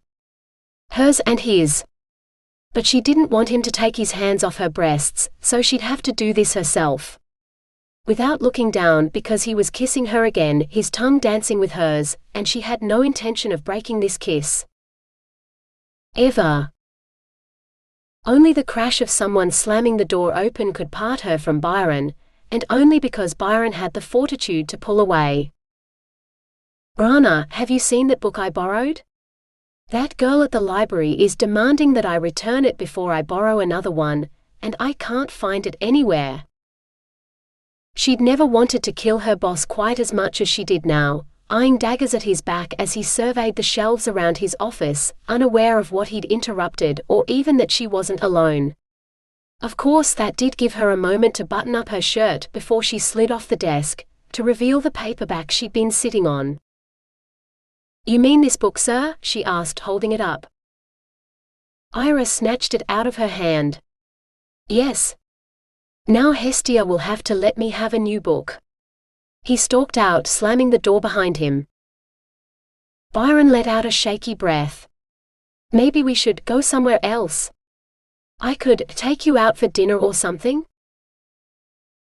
Hers and his. But she didn't want him to take his hands off her breasts, so she'd have to do this herself. Without looking down, because he was kissing her again, his tongue dancing with hers, and she had no intention of breaking this kiss. Ever. Only the crash of someone slamming the door open could part her from Byron, and only because Byron had the fortitude to pull away. Rana, have you seen that book I borrowed? That girl at the library is demanding that I return it before I borrow another one, and I can't find it anywhere. She'd never wanted to kill her boss quite as much as she did now, eyeing daggers at his back as he surveyed the shelves around his office, unaware of what he'd interrupted or even that she wasn't alone. Of course, that did give her a moment to button up her shirt before she slid off the desk, to reveal the paperback she'd been sitting on. You mean this book, sir? She asked, holding it up. Ira snatched it out of her hand. Yes. Now Hestia will have to let me have a new book. He stalked out, slamming the door behind him. Byron let out a shaky breath. Maybe we should go somewhere else. I could take you out for dinner or something?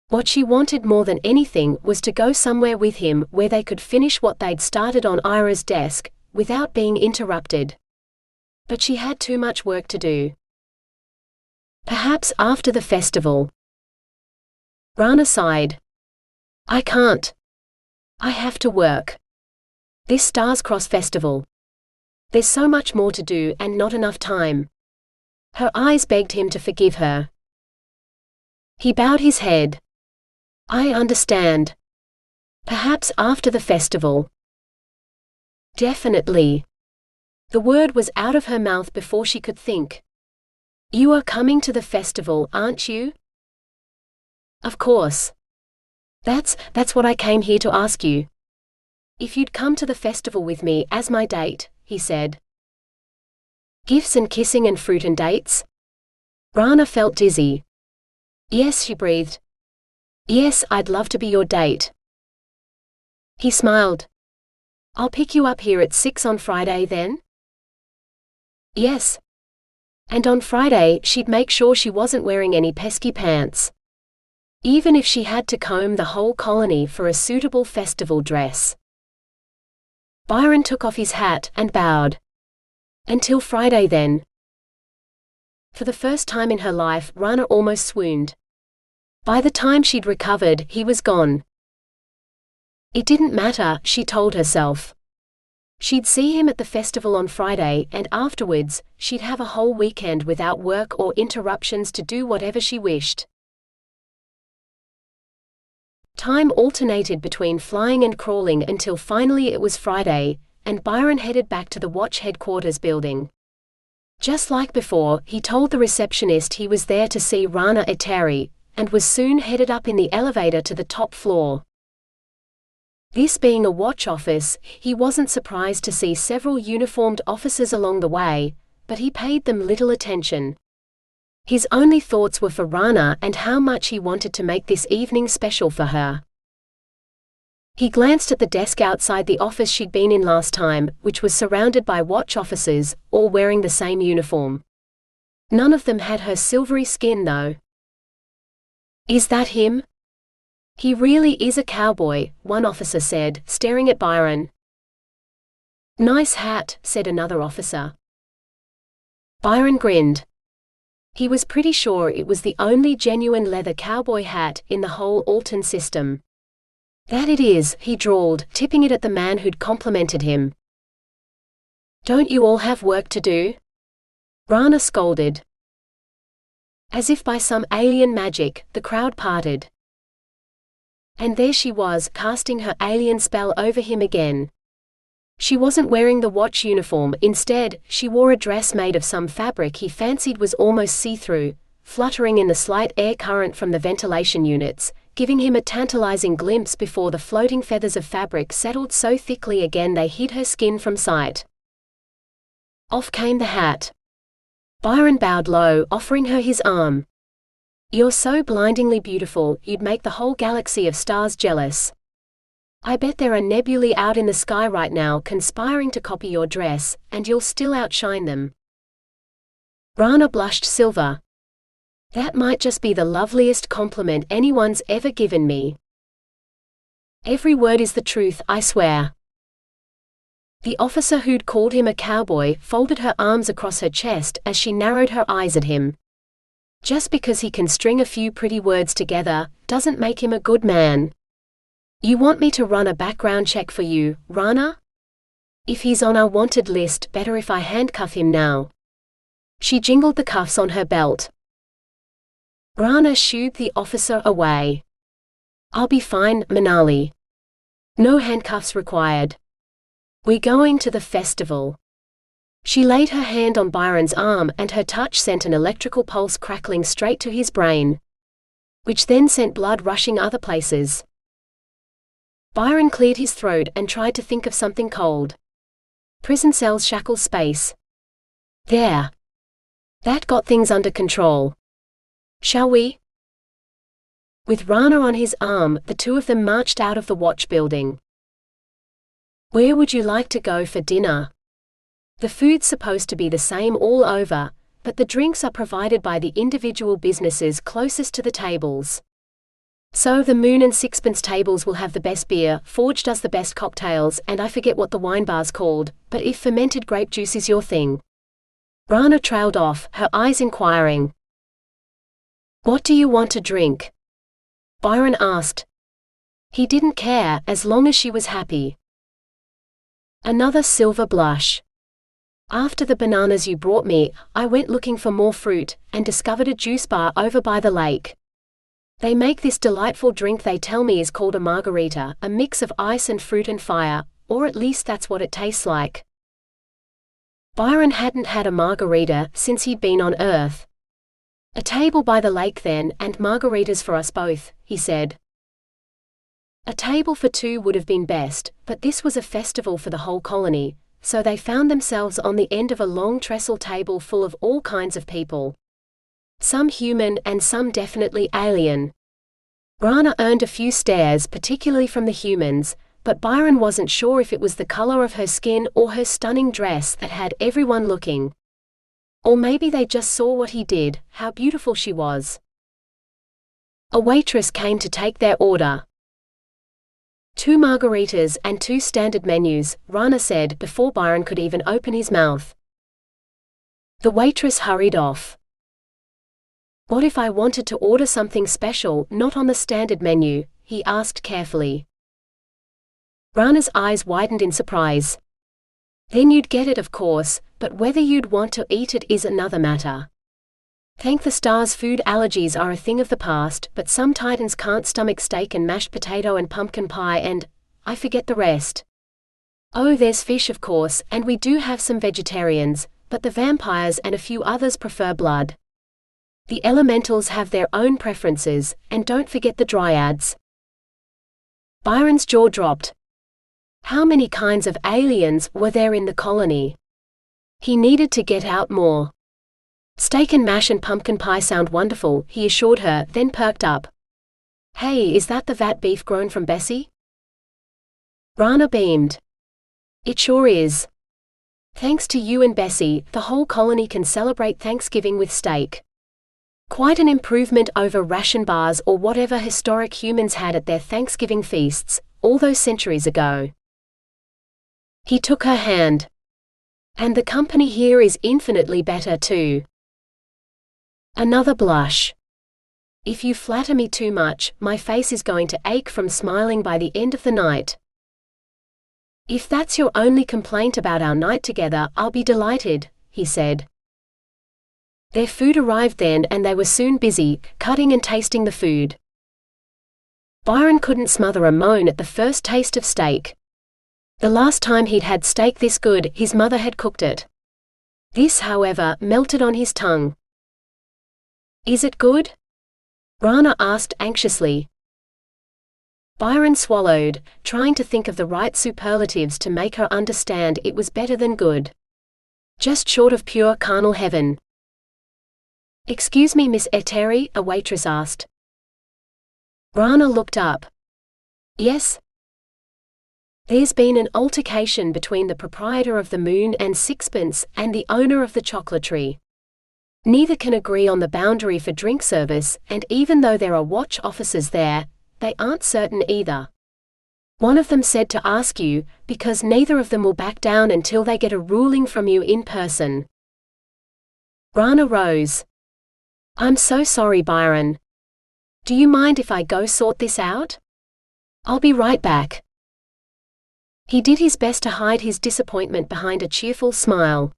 What she wanted more than anything was to go somewhere with him where they could finish what they'd started on Ira's desk, without being interrupted. But she had too much work to do. Perhaps after the festival. Rana sighed. I can't. I have to work. This Stars Cross Festival. There's so much more to do and not enough time. Her eyes begged him to forgive her. He bowed his head. I understand. Perhaps after the festival. Definitely. The word was out of her mouth before she could think. You are coming to the festival, aren't you? Of course. That's what I came here to ask you. If you'd come to the festival with me as my date, he said. Gifts and kissing and fruit and dates? Rana felt dizzy. Yes, she breathed. Yes, I'd love to be your date. He smiled. I'll pick you up here at 6 on Friday then? Yes. And on Friday she'd make sure she wasn't wearing any pesky pants. Even if she had to comb the whole colony for a suitable festival dress. Byron took off his hat and bowed. Until Friday then. For the first time in her life, Rana almost swooned. By the time she'd recovered, he was gone. It didn't matter, she told herself. She'd see him at the festival on Friday, and afterwards, she'd have a whole weekend without work or interruptions to do whatever she wished. Time alternated between flying and crawling until finally it was Friday, and Byron headed back to the watch headquarters building. Just like before, he told the receptionist he was there to see Rana Eteri, and was soon headed up in the elevator to the top floor. This being a watch office, he wasn't surprised to see several uniformed officers along the way, but he paid them little attention. His only thoughts were for Rana and how much he wanted to make this evening special for her. He glanced at the desk outside the office she'd been in last time, which was surrounded by watch officers, all wearing the same uniform. None of them had her silvery skin though. Is that him? He really is a cowboy, one officer said, staring at Byron. Nice hat, said another officer. Byron grinned. He was pretty sure it was the only genuine leather cowboy hat in the whole Alton system. That it is, he drawled, tipping it at the man who'd complimented him. Don't you all have work to do? Rana scolded. As if by some alien magic, the crowd parted. And there she was, casting her alien spell over him again. She wasn't wearing the watch uniform, instead, she wore a dress made of some fabric he fancied was almost see-through, fluttering in the slight air current from the ventilation units, giving him a tantalizing glimpse before the floating feathers of fabric settled so thickly again they hid her skin from sight. Off came the hat. Byron bowed low, offering her his arm. You're so blindingly beautiful, you'd make the whole galaxy of stars jealous. I bet there are nebulae out in the sky right now conspiring to copy your dress, and you'll still outshine them. Rana blushed silver. That might just be the loveliest compliment anyone's ever given me. Every word is the truth, I swear. The officer who'd called him a cowboy folded her arms across her chest as she narrowed her eyes at him. Just because he can string a few pretty words together, doesn't make him a good man. You want me to run a background check for you, Rana? If he's on our wanted list, better if I handcuff him now. She jingled the cuffs on her belt. Rana shooed the officer away. I'll be fine, Manali. No handcuffs required. We're going to the festival. She laid her hand on Byron's arm and her touch sent an electrical pulse crackling straight to his brain, which then sent blood rushing other places. Byron cleared his throat and tried to think of something cold. Prison cells shackle space. There. That got things under control. Shall we? With Rana on his arm, the two of them marched out of the watch building. Where would you like to go for dinner? The food's supposed to be the same all over, but the drinks are provided by the individual businesses closest to the tables. So the Moon and Sixpence tables will have the best beer, Forge does the best cocktails, and I forget what the wine bar's called, but if fermented grape juice is your thing. Rana trailed off, her eyes inquiring. What do you want to drink? Byron asked. He didn't care, as long as she was happy. Another silver blush. After the bananas you brought me, I went looking for more fruit, and discovered a juice bar over by the lake. They make this delightful drink they tell me is called a margarita, a mix of ice and fruit and fire, or at least that's what it tastes like. Byron hadn't had a margarita since he'd been on Earth. A table by the lake then, and margaritas for us both, he said. A table for two would have been best, but this was a festival for the whole colony, so they found themselves on the end of a long trestle table full of all kinds of people. Some human and some definitely alien. Rana earned a few stares, particularly from the humans, but Byron wasn't sure if it was the color of her skin or her stunning dress that had everyone looking. Or maybe they just saw what he did, how beautiful she was. A waitress came to take their order. 2 margaritas and 2 standard menus, Rana said before Byron could even open his mouth. The waitress hurried off. What if I wanted to order something special, not on the standard menu? He asked carefully. Rana's eyes widened in surprise. Then you'd get it, of course, but whether you'd want to eat it is another matter. Thank the stars, food allergies are a thing of the past, but some titans can't stomach steak and mashed potato and pumpkin pie and, I forget the rest. Oh, there's fish of course, and we do have some vegetarians, but the vampires and a few others prefer blood. The elementals have their own preferences, and don't forget the dryads. Byron's jaw dropped. How many kinds of aliens were there in the colony? He needed to get out more. Steak and mash and pumpkin pie sound wonderful, he assured her, then perked up. Hey, is that the vat beef grown from Bessie? Rana beamed. It sure is. Thanks to you and Bessie, the whole colony can celebrate Thanksgiving with steak. Quite an improvement over ration bars or whatever historic humans had at their Thanksgiving feasts, all those centuries ago. He took her hand. And the company here is infinitely better too. Another blush. If you flatter me too much, my face is going to ache from smiling by the end of the night. If that's your only complaint about our night together, I'll be delighted, he said. Their food arrived then and they were soon busy, cutting and tasting the food. Byron couldn't smother a moan at the first taste of steak. The last time he'd had steak this good, his mother had cooked it. This, however, melted on his tongue. Is it good? Rana asked anxiously. Byron swallowed, trying to think of the right superlatives to make her understand it was better than good. Just short of pure carnal heaven. Excuse me, Miss Eteri, a waitress asked. Rana looked up. Yes? There's been an altercation between the proprietor of the Moon and Sixpence and the owner of the chocolatery. Neither can agree on the boundary for drink service, and even though there are watch officers there, they aren't certain either. One of them said to ask you, because neither of them will back down until they get a ruling from you in person. Rana rose. I'm so sorry, Byron. Do you mind if I go sort this out? I'll be right back. He did his best to hide his disappointment behind a cheerful smile.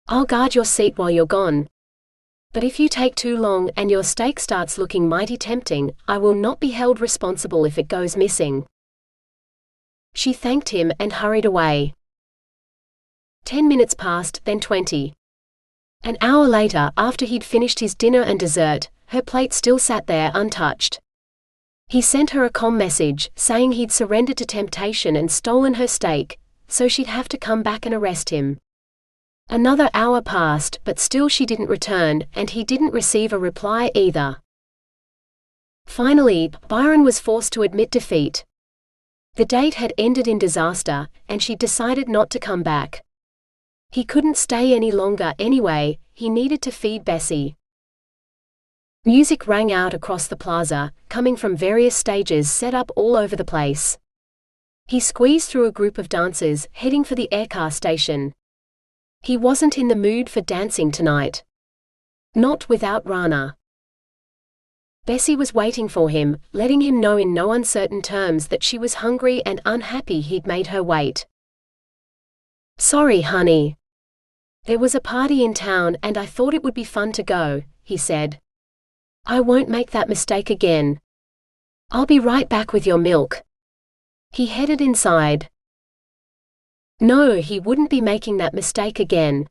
I'll guard your seat while you're gone. But if you take too long and your steak starts looking mighty tempting, I will not be held responsible if it goes missing. She thanked him and hurried away. 10 minutes passed, then 20. An hour later, after he'd finished his dinner and dessert, her plate still sat there untouched. He sent her a calm message, saying he'd surrendered to temptation and stolen her steak, so she'd have to come back and arrest him. Another hour passed, but still she didn't return, and he didn't receive a reply either. Finally, Byron was forced to admit defeat. The date had ended in disaster, and she'd decided not to come back. He couldn't stay any longer anyway, he needed to feed Bessie. Music rang out across the plaza, coming from various stages set up all over the place. He squeezed through a group of dancers, heading for the aircar station. He wasn't in the mood for dancing tonight. Not without Rana. Bessie was waiting for him, letting him know in no uncertain terms that she was hungry and unhappy he'd made her wait. "Sorry, honey. There was a party in town and I thought it would be fun to go," he said. "I won't make that mistake again. I'll be right back with your milk." He headed inside. No, he wouldn't be making that mistake again.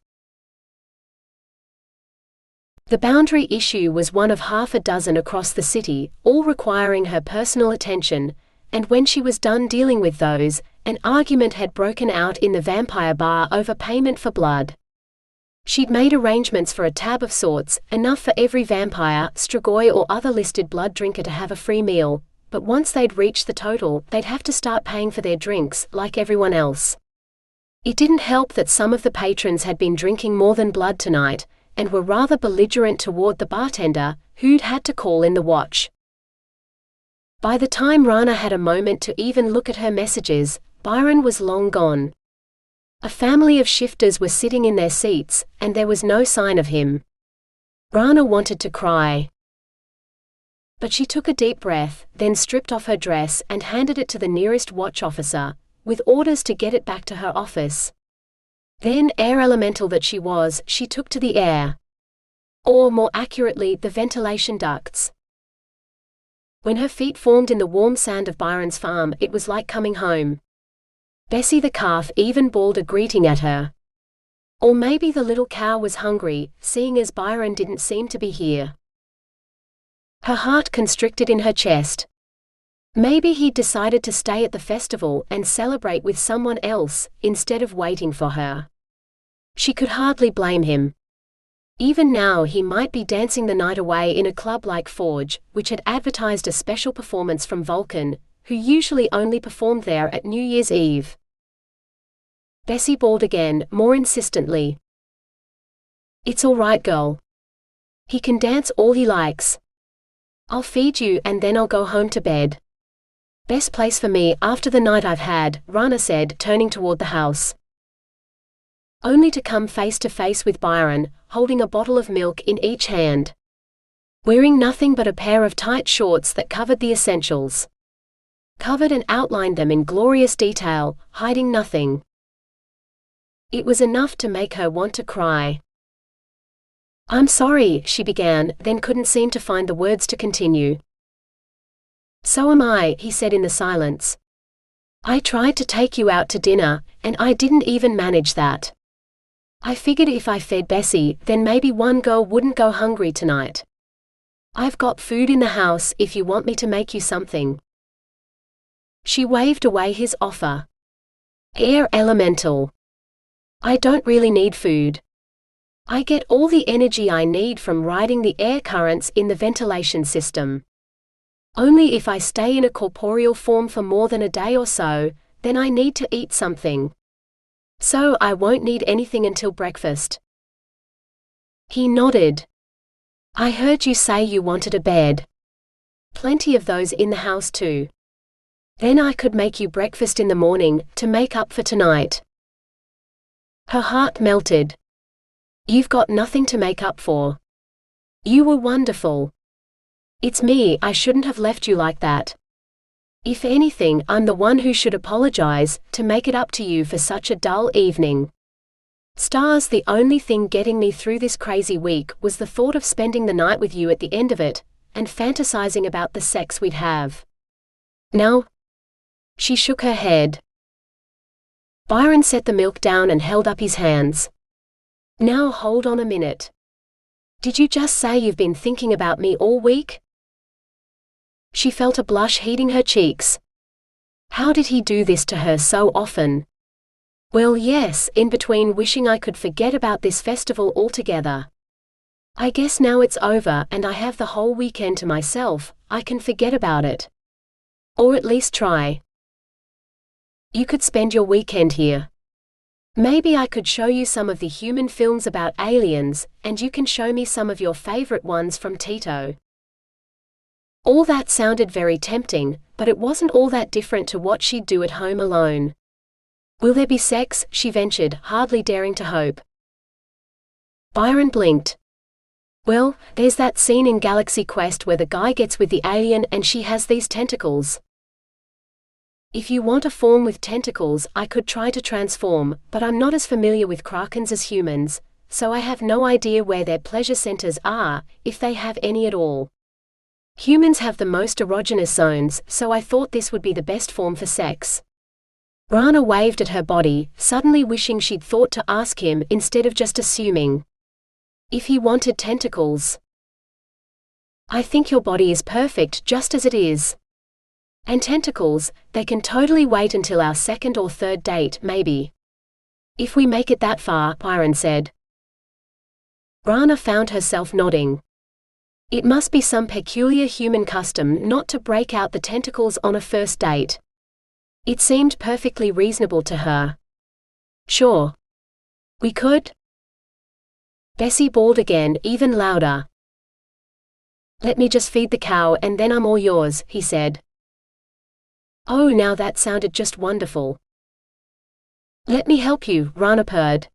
The boundary issue was one of half a dozen across the city, all requiring her personal attention, and when she was done dealing with those, an argument had broken out in the vampire bar over payment for blood. She'd made arrangements for a tab of sorts, enough for every vampire, strigoi or other listed blood drinker to have a free meal, but once they'd reached the total, they'd have to start paying for their drinks, like everyone else. It didn't help that some of the patrons had been drinking more than blood tonight, and were rather belligerent toward the bartender, who'd had to call in the watch. By the time Rana had a moment to even look at her messages, Byron was long gone. A family of shifters were sitting in their seats, and there was no sign of him. Rana wanted to cry. But she took a deep breath, then stripped off her dress and handed it to the nearest watch officer, with orders to get it back to her office. Then, air elemental that she was, she took to the air. Or more accurately, the ventilation ducts. When her feet formed in the warm sand of Byron's farm, it was like coming home. Bessie the calf even bawled a greeting at her. Or maybe the little cow was hungry, seeing as Byron didn't seem to be here. Her heart constricted in her chest. Maybe he'd decided to stay at the festival and celebrate with someone else, instead of waiting for her. She could hardly blame him. Even now he might be dancing the night away in a club like Forge, which had advertised a special performance from Vulcan, who usually only performed there at New Year's Eve. Bessie bawled again, more insistently. "It's all right, girl. He can dance all he likes. I'll feed you and then I'll go home to bed. Best place for me after the night I've had," Rana said, turning toward the house. Only to come face to face with Byron, holding a bottle of milk in each hand. Wearing nothing but a pair of tight shorts that covered the essentials. Covered and outlined them in glorious detail, hiding nothing. It was enough to make her want to cry. "I'm sorry," she began, then couldn't seem to find the words to continue. "So am I," he said in the silence. "I tried to take you out to dinner, and I didn't even manage that. I figured if I fed Bessie, then maybe one girl wouldn't go hungry tonight. I've got food in the house if you want me to make you something." She waved away his offer. "Air elemental. I don't really need food. I get all the energy I need from riding the air currents in the ventilation system. Only if I stay in a corporeal form for more than a day or so, then I need to eat something. So I won't need anything until breakfast." He nodded. "I heard you say you wanted a bed. Plenty of those in the house too. Then I could make you breakfast in the morning, to make up for tonight." Her heart melted. "You've got nothing to make up for. You were wonderful. It's me, I shouldn't have left you like that. If anything, I'm the one who should apologize, to make it up to you for such a dull evening. Stars, the only thing getting me through this crazy week was the thought of spending the night with you at the end of it, and fantasizing about the sex we'd have. Now?" She shook her head. Byron set the milk down and held up his hands. "Now hold on a minute. Did you just say you've been thinking about me all week?" She felt a blush heating her cheeks. How did he do this to her so often? Well, yes, in between wishing I could forget about this festival altogether. I guess now it's over and I have the whole weekend to myself, I can forget about it. Or at least try. You could spend your weekend here. Maybe I could show you some of the human films about aliens, and you can show me some of your favorite ones from Tito. All that sounded very tempting, but it wasn't all that different to what she'd do at home alone. Will there be sex? She ventured, hardly daring to hope. Byron blinked. Well, there's that scene in Galaxy Quest where the guy gets with the alien and she has these tentacles. If you want a form with tentacles, I could try to transform, but I'm not as familiar with krakens as humans, so I have no idea where their pleasure centers are, if they have any at all. Humans have the most erogenous zones, so I thought this would be the best form for sex. Rana waved at her body, suddenly wishing she'd thought to ask him instead of just assuming. If he wanted tentacles. I think your body is perfect just as it is. And tentacles, they can totally wait until our second or third date, maybe. If we make it that far, Byron said. Rana found herself nodding. It must be some peculiar human custom not to break out the tentacles on a first date. It seemed perfectly reasonable to her. Sure. We could? Bessie bawled again, even louder. Let me just feed the cow and then I'm all yours, he said. Oh, now that sounded just wonderful. Let me help you, Rana purred.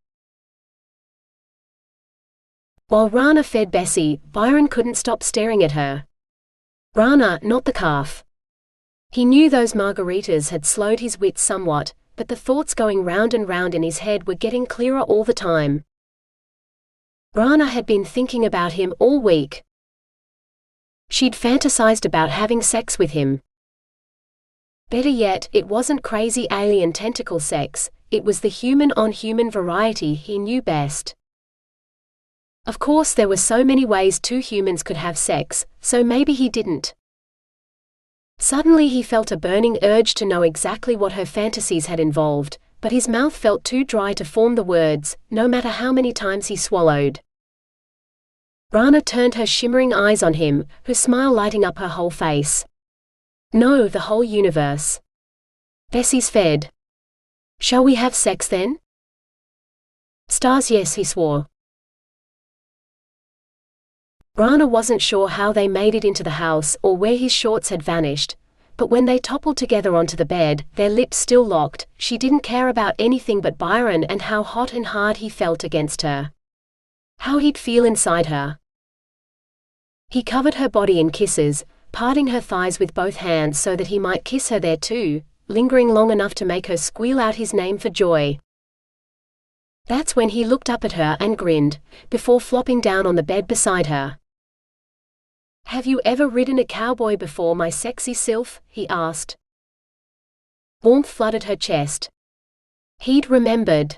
While Rana fed Bessie, Byron couldn't stop staring at her. Rana, not the calf. He knew those margaritas had slowed his wits somewhat, but the thoughts going round and round in his head were getting clearer all the time. Rana had been thinking about him all week. She'd fantasized about having sex with him. Better yet, it wasn't crazy alien tentacle sex, it was the human-on-human variety he knew best. Of course there were so many ways two humans could have sex, so maybe he didn't. Suddenly he felt a burning urge to know exactly what her fantasies had involved, but his mouth felt too dry to form the words, no matter how many times he swallowed. Rana turned her shimmering eyes on him, her smile lighting up her whole face. No, the whole universe. Bessie's fed. Shall we have sex then? Stars, yes, he swore. Rana wasn't sure how they made it into the house or where his shorts had vanished, but when they toppled together onto the bed, their lips still locked, she didn't care about anything but Byron and how hot and hard he felt against her. How he'd feel inside her. He covered her body in kisses, parting her thighs with both hands so that he might kiss her there too, lingering long enough to make her squeal out his name for joy. That's when he looked up at her and grinned, before flopping down on the bed beside her. Have you ever ridden a cowboy before, my sexy sylph? He asked. Warmth flooded her chest. He'd remembered.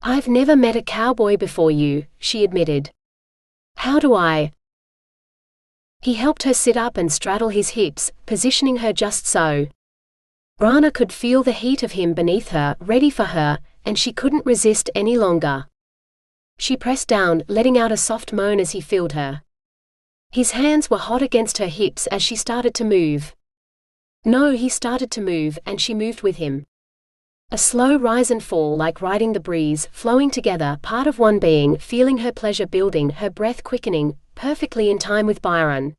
I've never met a cowboy before you, she admitted. How do I? He helped her sit up and straddle his hips, positioning her just so. Rana could feel the heat of him beneath her, ready for her, and she couldn't resist any longer. She pressed down, letting out a soft moan as he filled her. His hands were hot against her hips as she started to move. No, he started to move, and she moved with him. A slow rise and fall like riding the breeze, flowing together, part of one being, feeling her pleasure building, her breath quickening, perfectly in time with Byron.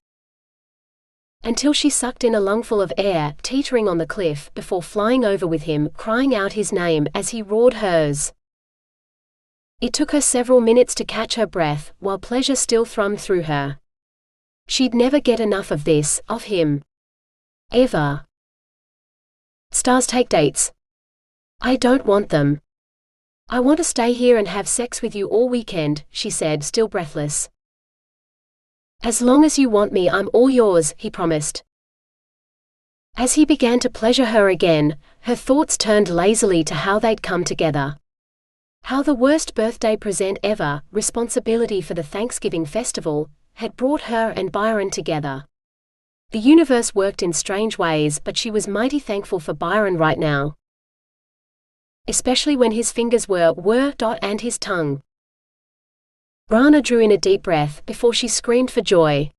Until she sucked in a lungful of air, teetering on the cliff, before flying over with him, crying out his name as he roared hers. It took her several minutes to catch her breath, while pleasure still thrummed through her. She'd never get enough of this, of him. Ever. Stars take dates. I don't want them. I want to stay here and have sex with you all weekend, she said, still breathless. As long as you want me, I'm all yours, he promised. As he began to pleasure her again, her thoughts turned lazily to how they'd come together. How the worst birthday present ever, responsibility for the Thanksgiving festival, had brought her and Byron together. The universe worked in strange ways, but she was mighty thankful for Byron right now. Especially when his fingers were and his tongue. Rana drew in a deep breath before she screamed for joy.